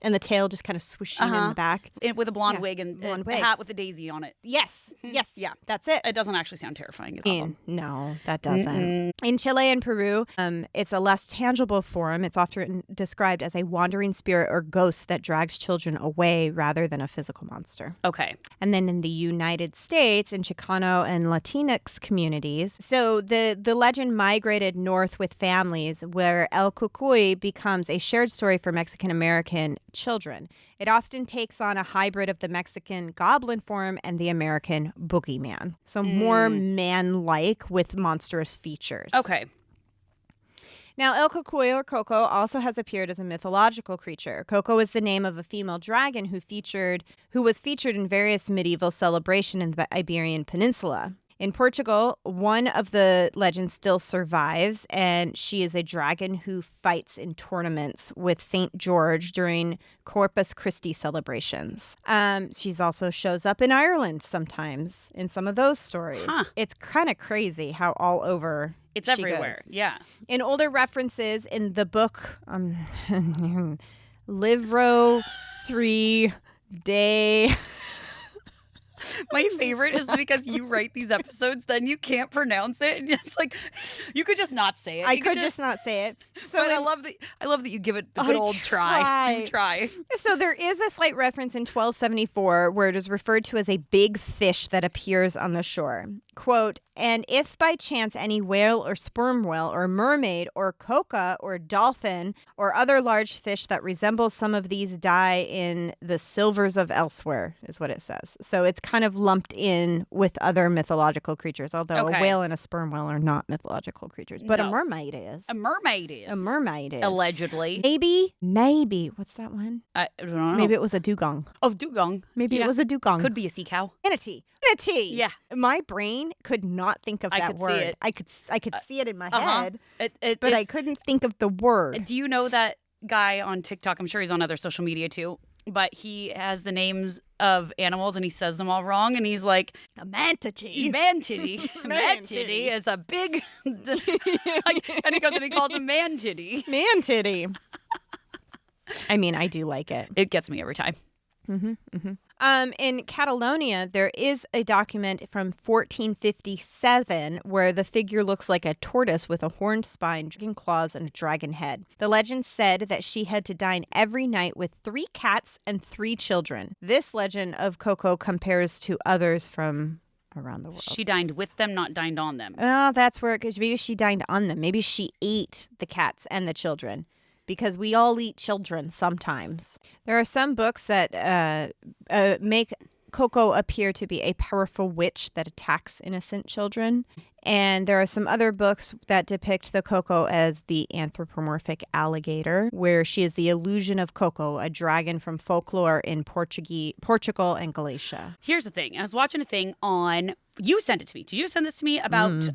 S2: And the tail just kind of swishing in the back.
S1: With a blonde wig and a hat with a daisy on it.
S2: Yes.
S1: Yeah.
S2: That's it.
S1: It doesn't actually sound terrifying. Is that
S2: No, that doesn't. In Chile and Peru, it's a less tangible form. It's often described as a wandering spirit or ghost that drags children away rather than a physical monster.
S1: Okay.
S2: And then in the United States, in Chicano and Latinx communities, so the legend migrated north with families where El Cucuy becomes a shared story for Mexican-American children. It often takes on a hybrid of the Mexican goblin form and the American boogeyman. So more man-like with monstrous features.
S1: Okay.
S2: Now, El Cucuy or Coco also has appeared as a mythological creature. Coco is the name of a female dragon who was featured in various medieval celebrations in the Iberian Peninsula. In Portugal, one of the legends still survives, and she is a dragon who fights in tournaments with St. George during Corpus Christi celebrations. She's also shows up in Ireland sometimes in some of those stories. It's kind of crazy how all over
S1: it's everywhere.
S2: Goes.
S1: Yeah.
S2: In older references in the book, Livro 3 Day...
S1: My favorite is because you write these episodes, then you can't pronounce it, and it's like you could just not say it.
S2: I could just not say it.
S1: So but I love that you give it the good old try. You try.
S2: So there is a slight reference in 1274 where it is referred to as a big fish that appears on the shore. Quote, and if by chance any whale or sperm whale or mermaid or coca or dolphin or other large fish that resembles some of these die in the silvers of elsewhere, is what it says. So it's kind of lumped in with other mythological creatures, although a whale and a sperm whale are not mythological creatures. But a mermaid is.
S1: A mermaid is.
S2: A mermaid is.
S1: Allegedly.
S2: Maybe. What's that one?
S1: I don't know.
S2: Maybe it was a dugong.
S1: Oh, dugong.
S2: Maybe it was a dugong.
S1: Could be a sea cow.
S2: Manatee. Yeah. My brain could not think of that word.
S1: See it.
S2: I could see it in my head, but I couldn't think of the word.
S1: Do you know that guy on TikTok? I'm sure he's on other social media too. But he has the names of animals and he says them all wrong. And he's like,
S2: a mantidee.
S1: Mantidee is a big... and he goes and he calls him mantidee.
S2: Mantidee. I mean, I do like it.
S1: It gets me every time.
S2: In Catalonia, there is a document from 1457 where the figure looks like a tortoise with a horned spine, dragon claws, and a dragon head. The legend said that she had to dine every night with 3 cats and 3 children. This legend of Coco compares to others from around the world.
S1: She dined with them, not dined on them.
S2: Oh, that's where it goes. Maybe she dined on them. Maybe she ate the cats and the children. Because we all eat children sometimes. There are some books that make Coco appear to be a powerful witch that attacks innocent children. And there are some other books that depict the Coco as the anthropomorphic alligator, where she is the illusion of Coco, a dragon from folklore in Portugal and Galicia.
S1: Here's the thing. I was watching a thing on... You sent it to me. Did you send this to me about...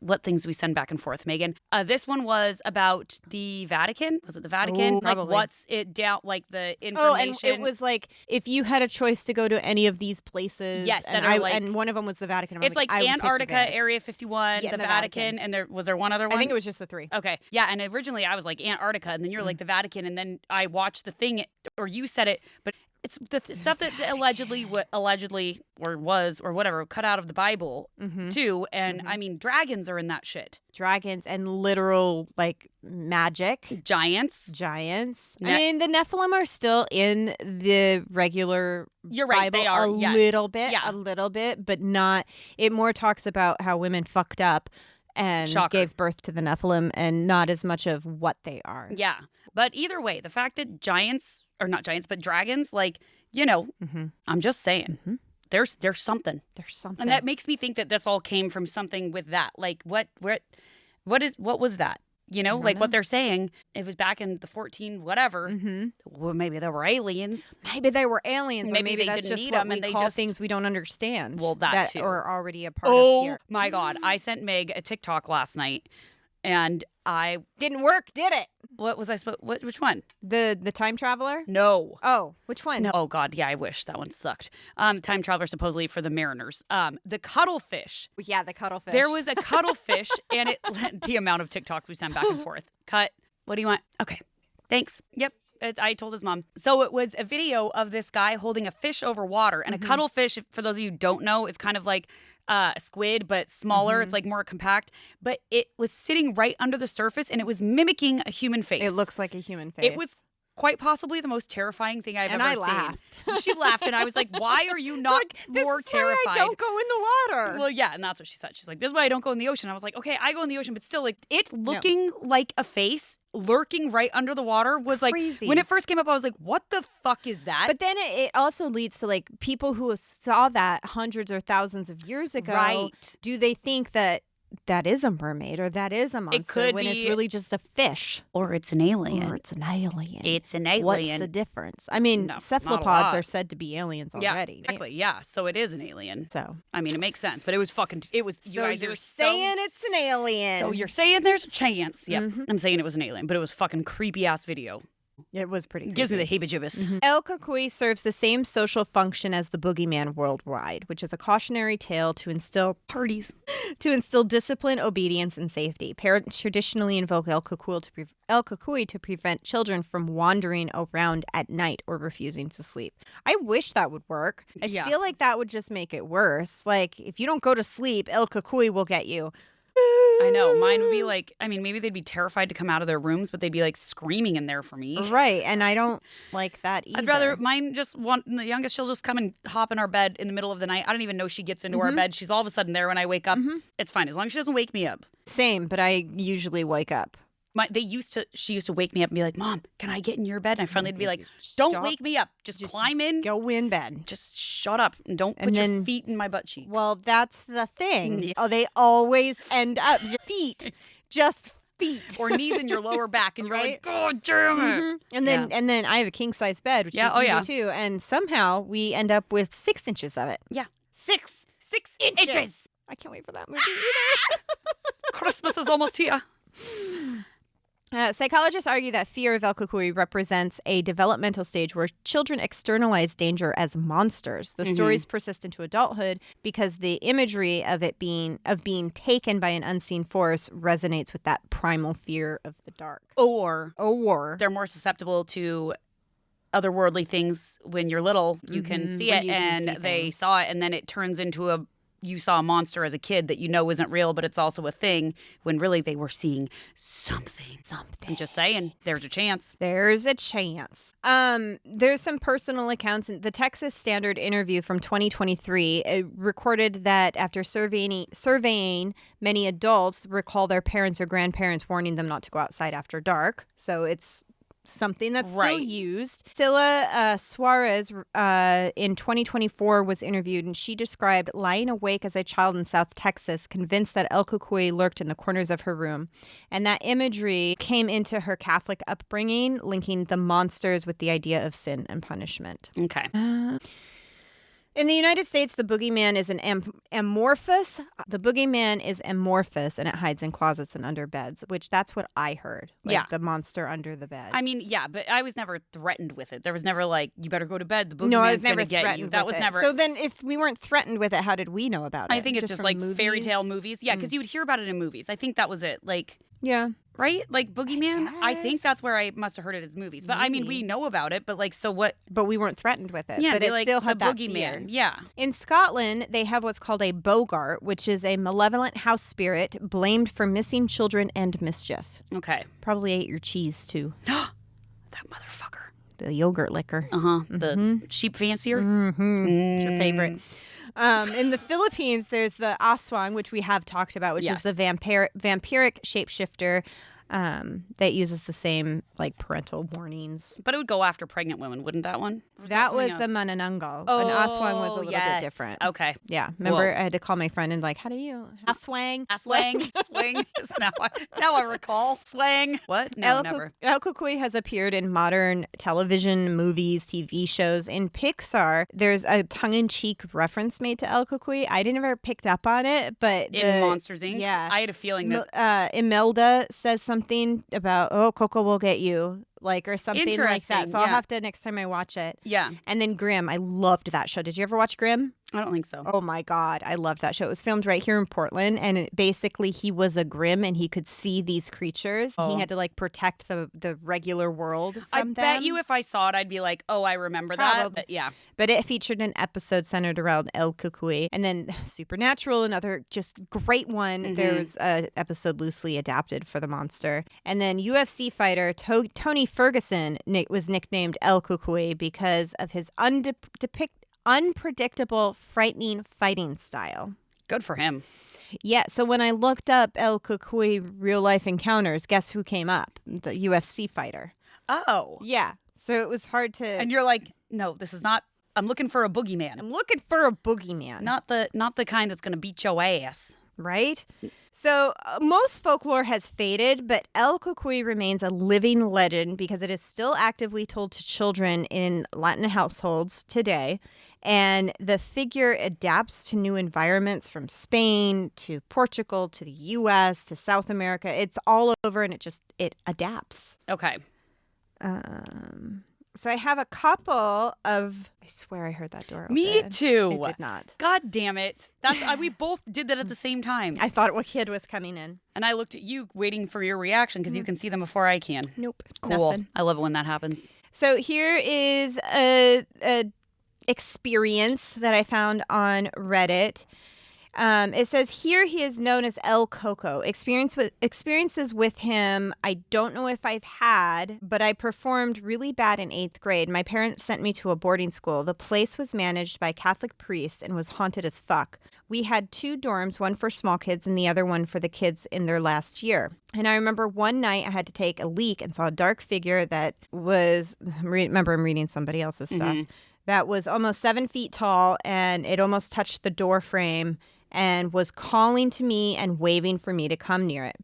S1: what things we send back and forth, Megan. This one was about the Vatican. Was it the Vatican?
S2: Ooh,
S1: like
S2: probably.
S1: what's it down? Like the information.
S2: Oh, and it was like if you had a choice to go to any of these places.
S1: Yes,
S2: and one of them was the Vatican.
S1: It's like Antarctica, Area 51, the Vatican, and was there one other one?
S2: I think it was just the 3.
S1: Okay, yeah. And originally I was like Antarctica, and then you're like the Vatican, and then I watched the thing, or you said it, but. It's the stuff that allegedly or was or whatever cut out of the Bible too, and I mean dragons are in that shit.
S2: Dragons and literal like magic
S1: giants.
S2: I mean the Nephilim are still in the regular.
S1: You're right,
S2: Bible
S1: they are
S2: a little bit, but not. It more talks about how women fucked up. and
S1: Shocker.
S2: gave birth to the Nephilim, and not as much of what they are.
S1: Yeah. But either way, the fact that giants, or not giants, but dragons, like, you know, I'm just saying, there's something.
S2: There's something.
S1: And that makes me think that this all came from something with that. Like, what was that? You know, like what they're saying, it was back in the 14 whatever. Well, maybe there were aliens.
S2: Maybe they were aliens, or maybe
S1: they
S2: that's
S1: didn't
S2: just
S1: need
S2: what
S1: them
S2: we
S1: and they
S2: call
S1: just
S2: things we don't understand.
S1: Well, that too.
S2: Are already a part of
S1: Oh
S2: here.
S1: my God. I sent Meg a TikTok last night and I
S2: Didn't work, did it?
S1: what was I supposed which one?
S2: The time traveler?
S1: No.
S2: Oh, which one?
S1: No. Oh God, yeah, I wish that one sucked. Time traveler supposedly for the mariners. The cuttlefish.
S2: Yeah, the cuttlefish.
S1: There was a cuttlefish and the amount of TikToks we sent back and forth. Cut. What do you want? Okay. Thanks. Yep. I told his mom. So it was a video of this guy holding a fish over water. And a cuttlefish, for those of you who don't know, is kind of like a squid, but smaller. It's like more compact. But it was sitting right under the surface and it was mimicking a human face.
S2: It looks like a human face.
S1: It was quite possibly the most terrifying thing I've ever seen.
S2: And I laughed.
S1: She laughed and I was like, why are you not more terrified?
S2: Why I don't go in the water.
S1: Well, yeah, and that's what she said. She's like, this is why I don't go in the ocean. I was like, okay, I go in the ocean, but still, like, it looking like a face lurking right under the water was like,
S2: Crazy.
S1: when it first came up, I was like, what the fuck is that?
S2: But then it also leads to like people who saw that hundreds or thousands of years ago.
S1: Right.
S2: Do they think that is a mermaid or that is a monster
S1: could
S2: when
S1: be.
S2: it's really just a fish?
S1: Or it's an alien.
S2: Or it's an alien.
S1: It's an alien.
S2: What's the difference? I mean,
S1: No, not a
S2: cephalopods
S1: lot.
S2: are said to be aliens already.
S1: Exactly. Yeah. So it is an alien.
S2: So
S1: I mean, it makes sense, but it was you guys, it
S2: you're
S1: was
S2: saying it's an alien.
S1: So you're saying there's a chance. Yep. I'm saying it was an alien, but it was fucking creepy ass video.
S2: It was pretty creepy.
S1: Gives me the heebie-jeebies.
S2: El Cucuy serves the same social function as the boogeyman worldwide, which is a cautionary tale to instill discipline, obedience, and safety. Parents traditionally invoke El Cucuy to prevent children from wandering around at night or refusing to sleep. I wish that would work. I feel like that would just make it worse. Like, if you don't go to sleep, El Cucuy will get you.
S1: I know. Mine would be like, I mean, maybe they'd be terrified to come out of their rooms, but they'd be like screaming in there for me.
S2: Right. And I don't like that either.
S1: I'd rather mine the youngest, she'll just come and hop in our bed in the middle of the night. I don't even know she gets into our bed. She's all of a sudden there when I wake up. It's fine. As long as she doesn't wake me up.
S2: Same, but I usually wake up.
S1: She used to wake me up and be like, Mom, can I get in your bed? And I finally would be like, don't wake me up. Just climb in.
S2: Go in bed.
S1: Just shut up and don't put your feet in my butt cheeks.
S2: Well, that's the thing. Oh, they always end up feet. Just feet.
S1: Or knees in your lower back and you're like, God damn it.
S2: And then I have a king size bed, which you do too. And somehow we end up with 6 inches of it.
S1: Yeah.
S2: 6
S1: inches.
S2: I can't wait for that movie either.
S1: Christmas is almost here.
S2: Psychologists argue that fear of El Cucuy represents a developmental stage where children externalize danger as monsters. The stories persist into adulthood because the imagery of being taken by an unseen force resonates with that primal fear of the dark.
S1: Or
S2: they're
S1: more susceptible to otherworldly things when you're little. You can see it and they saw it and then it turns into you saw a monster as a kid that you know isn't real, but it's also a thing when really they were seeing something. I'm just saying, there's a chance.
S2: There's some personal accounts. The Texas Standard interview from 2023 recorded that after surveying, many adults recall their parents or grandparents warning them not to go outside after dark. So it's something that's still used. Scylla Suarez in 2024 was interviewed, and she described lying awake as a child in South Texas, convinced that El Cucuy lurked in the corners of her room. And that imagery came into her Catholic upbringing, linking the monsters with the idea of sin and punishment.
S1: Okay.
S2: In the United States, the boogeyman is amorphous. The boogeyman is amorphous, and it hides in closets and under beds, which that's what I heard. Like the monster under the bed.
S1: I mean, yeah, but I was never threatened with it. There was never like, you better go to bed. The boogeyman's going to get you. That was never.
S2: So then if we weren't threatened with it, how did we know about it?
S1: I think it's just like movies? Fairy tale movies. Yeah, because you would hear about it in movies. I think that was it. Like,
S2: yeah.
S1: Right? Like boogeyman? I think that's where I must have heard it as movies. But I mean, we know about it, but like, so what?
S2: But we weren't threatened with it.
S1: Yeah,
S2: but it
S1: like,
S2: still had
S1: the
S2: that
S1: boogeyman.
S2: fear.
S1: Yeah.
S2: In Scotland, they have what's called a bogart, which is a malevolent house spirit blamed for missing children and mischief.
S1: Okay.
S2: Probably ate your cheese, too.
S1: That motherfucker.
S2: The yogurt liquor.
S1: The sheep fancier.
S2: It's your favorite. In the Philippines, there's the aswang, which we have talked about, which is the vampiric shapeshifter that uses the same like parental warnings.
S1: But it would go after pregnant women, wouldn't that one?
S2: That was the manananggal. An aswang was a little bit different.
S1: Okay.
S2: Yeah. Remember, I had to call my friend and like, how do you aswang?
S1: Aswang. Swing. Now I recall. Swang. What? No, never.
S2: El Cucuy has appeared in modern television, movies, TV shows. In Pixar, there's a tongue-in-cheek reference made to El Cucuy. I never picked up on it, but
S1: in Monsters, Inc.?
S2: Yeah.
S1: I had a feeling that
S2: Imelda says something about, oh, Coco will get you. Like, or something like that. So I'll have to, next time I watch it.
S1: Yeah.
S2: And then Grimm. I loved that show. Did you ever watch Grimm?
S1: I don't think so.
S2: Oh, my God. I loved that show. It was filmed right here in Portland. And basically, he was a Grimm and he could see these creatures. Oh. He had to, like, protect the regular world from them.
S1: Bet you if I saw it, I'd be like, oh, I remember that. But yeah.
S2: But it featured an episode centered around El Cucuy. And then Supernatural, another just great one. Mm-hmm. There was an episode loosely adapted for the monster. And then UFC fighter Tony Ferguson was nicknamed El Cucuy because of his unpredictable, frightening fighting style.
S1: Good for him.
S2: Yeah, so when I looked up El Cucuy real-life encounters, guess who came up? The UFC fighter.
S1: Oh.
S2: Yeah, so it was hard to...
S1: And you're like, no, this is not... I'm looking for a boogeyman.
S2: I'm looking for a boogeyman.
S1: Not the kind that's going to beat your ass.
S2: Right? So most folklore has faded, but El Cucuy remains a living legend because it is still actively told to children in Latin households today. And the figure adapts to new environments from Spain to Portugal to the U.S. to South America. It's all over and it adapts.
S1: Okay.
S2: So I have a couple of... I swear I heard that door open.
S1: Me too.
S2: It did not.
S1: God damn it. We both did that at the same time.
S2: I thought a kid was coming in.
S1: And I looked at you waiting for your reaction because you can see them before I can.
S2: Nope.
S1: Cool.
S2: Nothing.
S1: I love it when that happens.
S2: So here is a experience that I found on Reddit. It says here he is known as El Coco. Experiences with him I don't know if I've had, but I performed really bad in 8th grade. My parents sent me to a boarding school. The place was managed by Catholic priests and was haunted as fuck. We had 2 dorms, one for small kids and the other one for the kids in their last year. And I remember one night I had to take a leak and saw a dark figure that was, remember I'm reading somebody else's stuff, that was almost 7 feet tall and it almost touched the door frame and was calling to me and waving for me to come near it.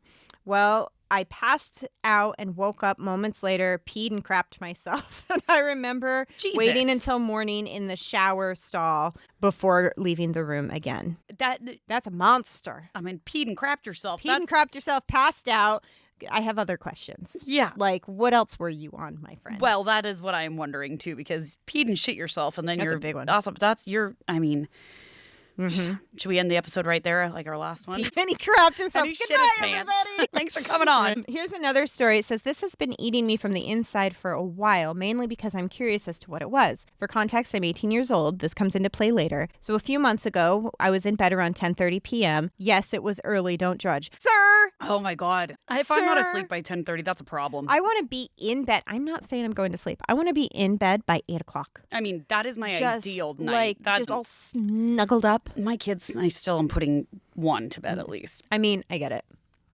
S2: Well, I passed out and woke up moments later, peed and crapped myself. And I remember waiting until morning in the shower stall before leaving the room again. That's a monster.
S1: I mean, peed and crapped yourself.
S2: And crapped yourself, passed out. I have other questions.
S1: Yeah.
S2: Like, what else were you on, my friend?
S1: Well, that is what I am wondering, too, because peed and shit yourself, and then
S2: that's a big one.
S1: Awesome. Should we end the episode right there, like our last one?
S2: And he crapped himself.
S1: Good night, everybody. Thanks for coming on.
S2: Here's another story. It says, this has been eating me from the inside for a while, mainly because I'm curious as to what it was. For context, I'm 18 years old. This comes into play later. So a few months ago, I was in bed around 10:30 p.m. Yes, it was early. Don't judge. Sir!
S1: Oh, my God. If I'm not asleep by 10:30, that's a problem.
S2: I want to be in bed. I'm not saying I'm going to sleep. I want to be in bed by 8 o'clock.
S1: I mean, that is my ideal night.
S2: Just all snuggled up.
S1: My kids, I still am putting one to bed at least.
S2: I mean, I get it.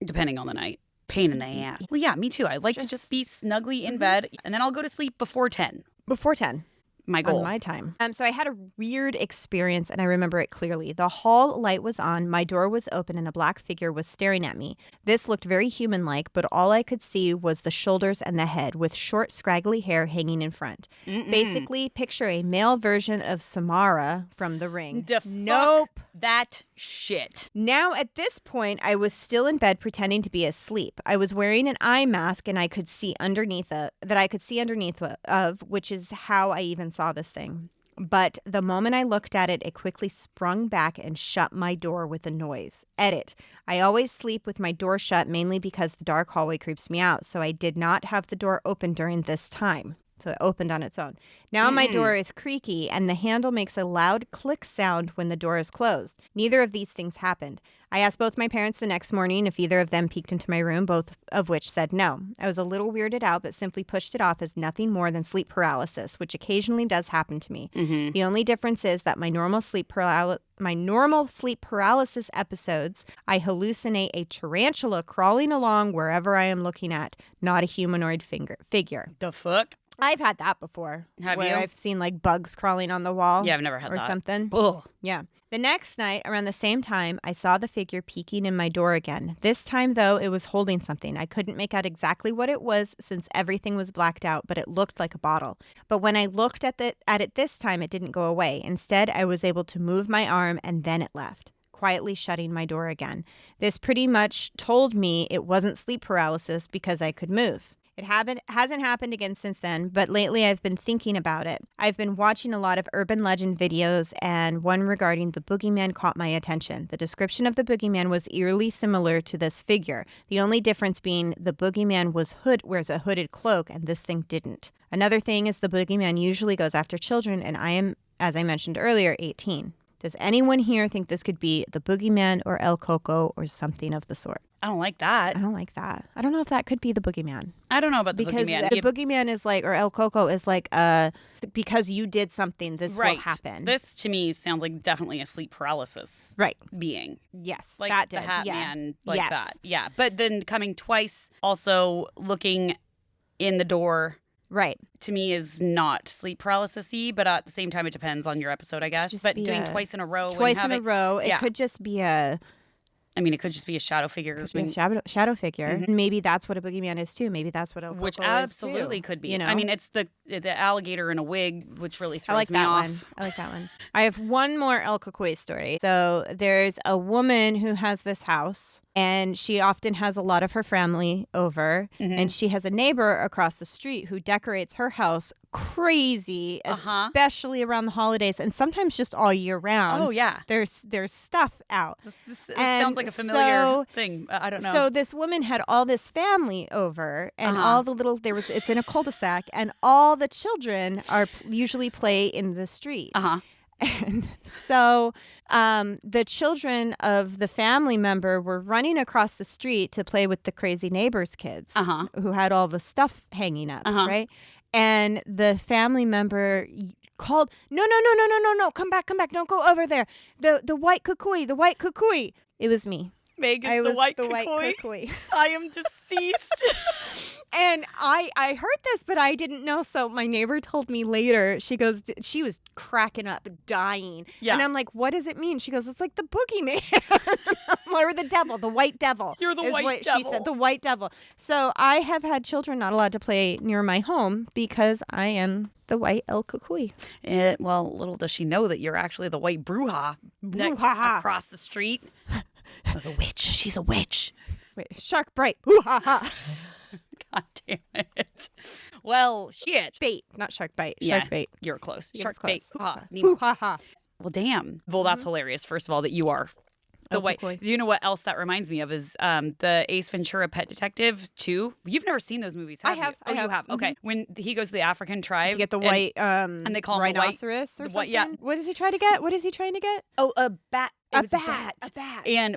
S1: Depending on the night. Pain in the ass. Well, yeah, me too. I like to just be snugly in bed, and then I'll go to sleep before 10.
S2: Before 10.
S1: My goal.
S2: On my time. So I had a weird experience, and I remember it clearly. The hall light was on, my door was open, and a black figure was staring at me. This looked very human-like, but all I could see was the shoulders and the head, with short, scraggly hair hanging in front. Basically, picture a male version of Samara from The Ring.
S1: Nope. That shit.
S2: Now, at this point, I was still in bed pretending to be asleep. I was wearing an eye mask, and I could see underneath of, which is how I even saw this thing. But the moment I looked at it, it quickly sprung back and shut my door with a noise. Edit. I always sleep with my door shut, mainly because the dark hallway creeps me out, so I did not have the door open during this time. So it opened on its own. Now my door is creaky and the handle makes a loud click sound when the door is closed. Neither of these things happened. I asked both my parents the next morning if either of them peeked into my room, both of which said no. I was a little weirded out, but simply pushed it off as nothing more than sleep paralysis, which occasionally does happen to me.
S1: Mm-hmm.
S2: The only difference is that my normal sleep paralysis episodes, I hallucinate a tarantula crawling along wherever I am looking at, not a humanoid figure.
S1: The fuck?
S2: I've had that before.
S1: Have
S2: where
S1: you?
S2: I've seen like bugs crawling on the wall.
S1: Yeah, I've never had
S2: or
S1: that.
S2: something.
S1: Ugh.
S2: Yeah. The next night, around the same time, I saw the figure peeking in my door again. This time, though, it was holding something. I couldn't make out exactly what it was since everything was blacked out, but it looked like a bottle. But when I looked at it this time, it didn't go away. Instead, I was able to move my arm, and then it left, quietly shutting my door again. This pretty much told me it wasn't sleep paralysis because I could move. It hasn't happened again since then, but lately I've been thinking about it. I've been watching a lot of urban legend videos, and one regarding the boogeyman caught my attention. The description of the boogeyman was eerily similar to this figure, the only difference being the boogeyman wears a hooded cloak, and this thing didn't. Another thing is the boogeyman usually goes after children, and I am, as I mentioned earlier, 18. Does anyone here think this could be the boogeyman or El Coco or something of the sort?
S1: I don't like that.
S2: I don't like that. I don't know if that could be the boogeyman.
S1: I don't know about the boogeyman.
S2: Because the boogeyman is like, or El Coco is like, because you did something, this will happen.
S1: This to me sounds like definitely a sleep paralysis
S2: being. Yes,
S1: like
S2: that
S1: the
S2: did.
S1: Hat
S2: yeah.
S1: Man, like
S2: yes.
S1: that. Yeah, but then coming twice, also looking in the door.
S2: Right.
S1: To me is not sleep paralysis-y, but at the same time, it depends on your episode, I guess. But doing twice in a row.
S2: It could just be a...
S1: I mean, it could just be a shadow figure.
S2: Shadow figure.
S1: Mm-hmm.
S2: Maybe that's what a boogeyman is too. Maybe that's what El Coco
S1: which
S2: is
S1: absolutely
S2: too.
S1: could be.
S2: You know?
S1: I mean, it's the alligator in a wig, which really throws me off.
S2: I like that one. I have one more El Cucuy story. So there's a woman who has this house, and she often has a lot of her family over, and she has a neighbor across the street who decorates her house crazy, especially around the holidays, and sometimes just all year round.
S1: Oh yeah,
S2: there's stuff out.
S1: This sounds like a familiar thing. I don't know.
S2: So this woman had all this family over, and all the little it's in a cul-de-sac, and all the children usually play in the street. And so the children of the family member were running across the street to play with the crazy neighbor's kids who had all the stuff hanging up, right? And the family member called, no, come back, don't go over there. The white cucuy. It was me.
S1: Megan, the white cucuy. I am deceased.
S2: And I heard this, but I didn't know. So my neighbor told me later, she goes, she was cracking up, dying. Yeah. And I'm like, what does it mean? She goes, it's like the boogeyman. Or the devil, the white devil.
S1: You're the white devil.
S2: She said, the white devil. So I have had children not allowed to play near my home because I am the white El Cucuy.
S1: Well, little does she know that you're actually the white bruja across the street. The witch. She's a witch.
S2: Wait, shark bright. Ooh, ha, ha.
S1: God damn it. Well, shit.
S2: Bait, not shark bite. Shark bait.
S1: You're close.
S2: You're
S1: Shark
S2: close.
S1: bait.
S2: Ooh, ha, ha.
S1: Well, damn. Well, that's hilarious, first of all, that you are the white. Do you know what else that reminds me of is the Ace Ventura Pet Detective 2. You've never seen those movies, have you?
S2: I have.
S1: You have? Okay. When he goes to the African tribe.
S2: To get the white
S1: and they call him
S2: rhinoceros or something?
S1: Yeah.
S2: What is he trying to get?
S1: Oh, a bat.
S2: A bat.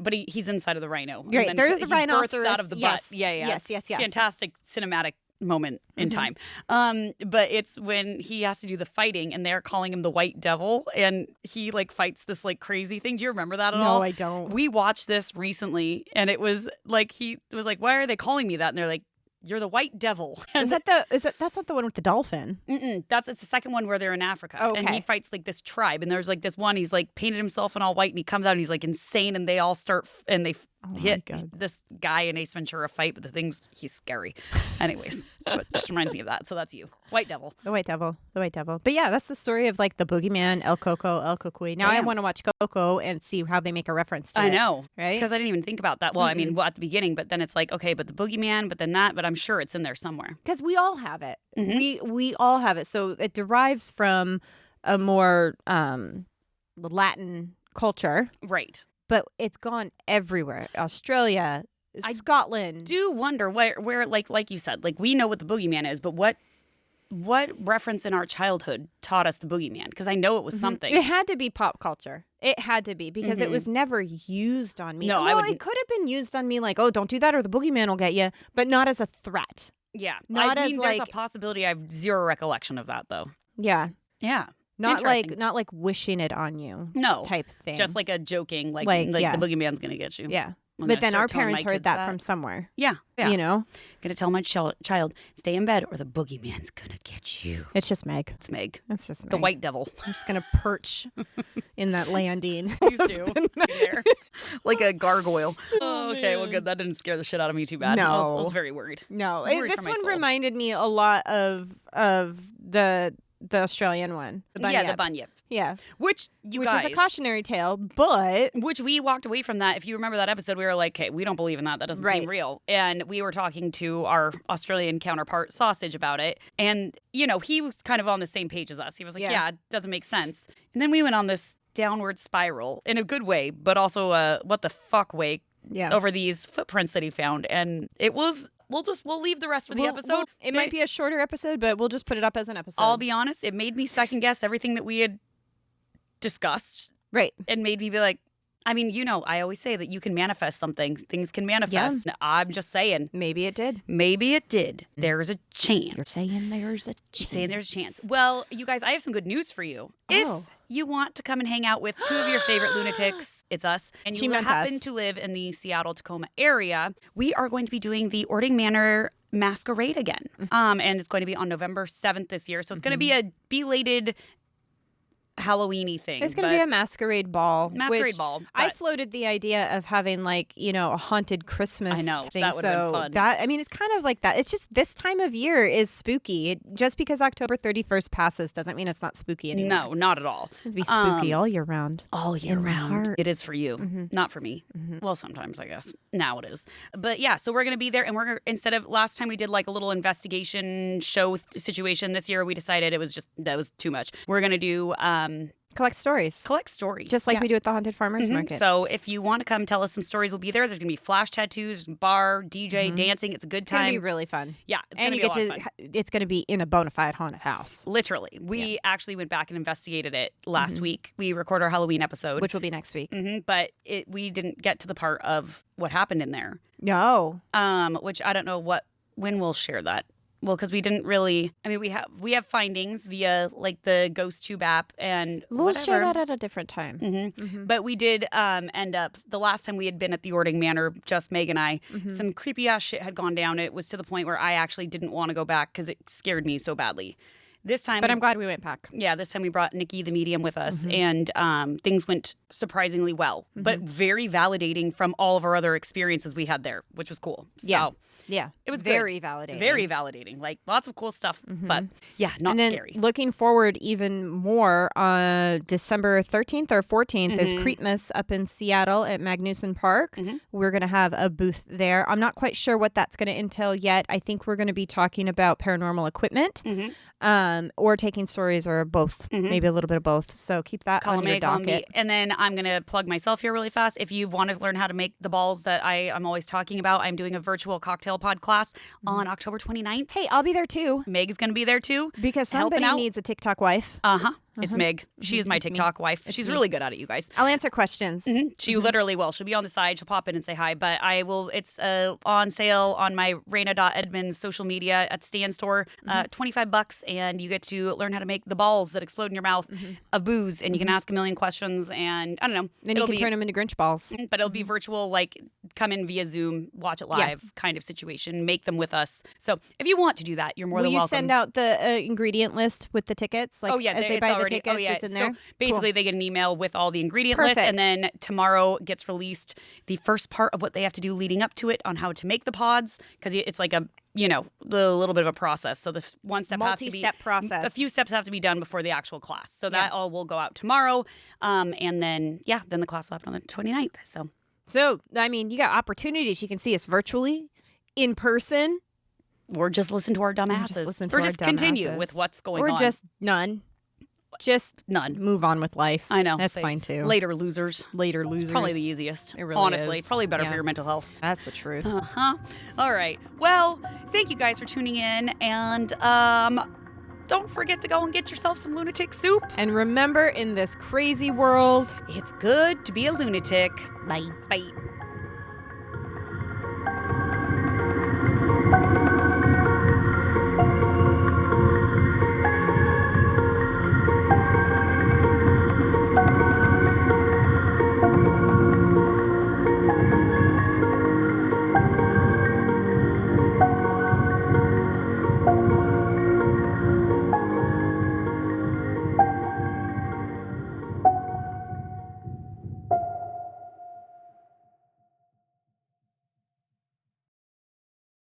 S1: But he's inside of the rhino.
S2: Right. There's a rhinoceros.
S1: Out of the butt.
S2: Yes.
S1: Fantastic cinematic moment in time. But it's when he has to do the fighting and they're calling him the white devil and he like fights this like crazy thing. Do you remember that at all?
S2: No, I don't.
S1: We watched this recently and it was like he was like, why are they calling me that? And they're like, you're the white devil.
S2: That's not the one with the dolphin?
S1: It's the second one where they're in Africa.
S2: Oh, okay.
S1: And he fights like this tribe. And there's like this one, he's like painted himself in all white and he comes out and he's like insane and they all start and they hit this guy in Ace Ventura fight, but he's scary. Anyways, but just reminds me of that. So that's you. White devil.
S2: The white devil. But yeah, that's the story of like the boogeyman, El Coco, El Cucuy. Now I want to watch Coco and see how they make a reference to it.
S1: I know.
S2: Right?
S1: Because I didn't even think about that. Well, I mean, at the beginning, but then it's like, okay, but the boogeyman, but then that, but I'm sure it's in there somewhere.
S2: Because we all have it. We all have it. So it derives from a more Latin culture.
S1: Right.
S2: But it's gone everywhere. Australia, Scotland.
S1: I do wonder where like you said, like we know what the boogeyman is, but what what reference in our childhood taught us the boogeyman? Because I know it was something.
S2: It had to be pop culture. It had to be because it was never used on me.
S1: No,
S2: well, it could have been used on me like, oh, don't do that or the boogeyman will get you, but not as a threat.
S1: Yeah.
S2: Not
S1: I
S2: as
S1: mean,
S2: like
S1: there's a possibility. I have zero recollection of that, though.
S2: Yeah.
S1: Yeah.
S2: Not like wishing it on you.
S1: No.
S2: Type thing.
S1: Just like a joking, like
S2: yeah.
S1: the boogeyman's going to get you.
S2: Yeah.
S1: I'm
S2: But
S1: gonna
S2: then our
S1: start telling
S2: parents
S1: my
S2: heard
S1: kids
S2: that from somewhere.
S1: Yeah.
S2: You know?
S1: Going to tell my child, stay in bed or the boogeyman's going to get you.
S2: It's just Meg.
S1: It's Meg.
S2: It's just Meg.
S1: The white devil.
S2: I'm just going to perch in that landing.
S1: Please do. There. Like a gargoyle. Oh, okay, well, good. That didn't scare the shit out of me too bad.
S2: No.
S1: I was very worried.
S2: No.
S1: Worried
S2: This
S1: for my
S2: one
S1: soul.
S2: reminded me a lot of the Australian one. The bunyip.
S1: Yeah, the bunyip.
S2: Yeah.
S1: Which
S2: is a cautionary tale, but...
S1: Which we walked away from that. If you remember that episode, we were like, hey, we don't believe in that. That doesn't seem real. And we were talking to our Australian counterpart, Sausage, about it. And, you know, he was kind of on the same page as us. He was like, yeah, it doesn't make sense. And then we went on this downward spiral in a good way, but also a what the fuck way over these footprints that he found. And it was... We'll leave the rest for the episode.
S2: It might be a shorter episode, but we'll just put it up as an episode.
S1: I'll be honest, it made me second guess everything that we had discussed.
S2: Right.
S1: It made me be like, I mean, you know, I always say that you can manifest something. Things can manifest.
S2: Yeah.
S1: I'm just saying.
S2: Maybe it did.
S1: Maybe it did. There's a chance.
S2: You're saying there's a chance.
S1: I'm saying there's a chance. Well, you guys, I have some good news for you. If you want to come and hang out with two of your favorite lunatics, it's us, and you happen to live in the Seattle-Tacoma area, we are going to be doing the Ording Manor Masquerade again. And it's going to be on November 7th this year. So it's going to be a belated Halloween-y thing.
S2: It's going to be a masquerade ball.
S1: Ball.
S2: I floated the idea of having like, you know, a haunted Christmas
S1: I know,
S2: thing.
S1: that would have been fun.
S2: I mean, it's kind of like that. It's just this time of year is spooky. Just because October 31st passes doesn't mean it's not spooky anymore.
S1: No, not at all.
S2: It's be spooky all year round.
S1: All year round. It is for you, not for me. Well, sometimes, I guess. Now it is. But yeah, so we're going to be there, and we're gonna, instead of last time we did like a little investigation show situation, this year we decided that was too much. We're going to do
S2: collect stories. Just like we do at the Haunted Farmers Market.
S1: So if you want to come tell us some stories, we'll be there. There's going to be flash tattoos, bar, DJ, dancing. It's a good time.
S2: It's going to be really fun.
S1: Yeah, it's going to be a lot of fun.
S2: It's going to be in a bona fide haunted house.
S1: Literally. We actually went back and investigated it last week. We record our Halloween episode.
S2: Which will be next week.
S1: But we didn't get to the part of what happened in there.
S2: No.
S1: Which I don't know when we'll share that. Well, because we didn't really. I mean, we have findings via like the Ghost Tube app and
S2: we'll share that at a different time.
S1: But we did end up the last time we had been at the Ording Manor, just Meg and I. Some creepy ass shit had gone down. It was to the point where I actually didn't want to go back because it scared me so badly. This time,
S2: but I'm glad we went back.
S1: Yeah, this time we brought Nikki, the medium, with us, and things went surprisingly well, but very validating from all of our other experiences we had there, which was cool. So,
S2: yeah,
S1: it was
S2: very validating.
S1: Very validating. Like lots of cool stuff, but yeah, not
S2: and then
S1: scary.
S2: Looking forward even more, December 13th or 14th is Creepmas up in Seattle at Magnuson Park. We're going to have a booth there. I'm not quite sure what that's going to entail yet. I think we're going to be talking about paranormal equipment. Or taking stories, or both, maybe a little bit of both. So keep that on your docket.
S1: And then I'm going to plug myself here really fast. If you want to learn how to make the balls that I'm always talking about, I'm doing a virtual cocktail pod class on October 29th.
S2: Hey, I'll be there too.
S1: Meg is going to be there too.
S2: Because somebody needs a TikTok wife.
S1: It's Meg. She is my TikTok wife. She's really good at it, you guys.
S2: I'll answer questions.
S1: She literally will. She'll be on the side. She'll pop in and say hi. But I will. It's on sale on my Raina.Edmonds social media at Stan Store. $25, and you get to learn how to make the balls that explode in your mouth of booze, and you can ask a million questions. And I don't know.
S2: Then you can turn them into Grinch balls.
S1: But it'll be virtual, like come in via Zoom, watch it live kind of situation. Make them with us. So if you want to do that, you're more than welcome.
S2: Will you send out the ingredient list with the tickets? Like, as they buy the tickets, it's in there?
S1: So basically they get an email with all the ingredient list, and then tomorrow gets released the first part of what they have to do leading up to it on how to make the pods, because it's like a little bit of a process. So the one step has to be
S2: multi-step process.
S1: A few steps have to be done before the actual class. So that all will go out tomorrow, and then the class will happen on the 29th.
S2: So I mean, you got opportunities. You can see us virtually, in person,
S1: or just listen to our dumb asses, or just continue with what's going on,
S2: or just none. Just
S1: none.
S2: Move on with life.
S1: I know.
S2: That's fine too.
S1: Later losers.
S2: It's
S1: probably the easiest.
S2: It really
S1: honestly.
S2: is.
S1: Probably better for your mental health.
S2: That's the truth.
S1: All right. Well, thank you guys for tuning in. And don't forget to go and get yourself some lunatic soup.
S2: And remember, in this crazy world,
S1: It's good to be a lunatic.
S2: bye.
S1: Bye.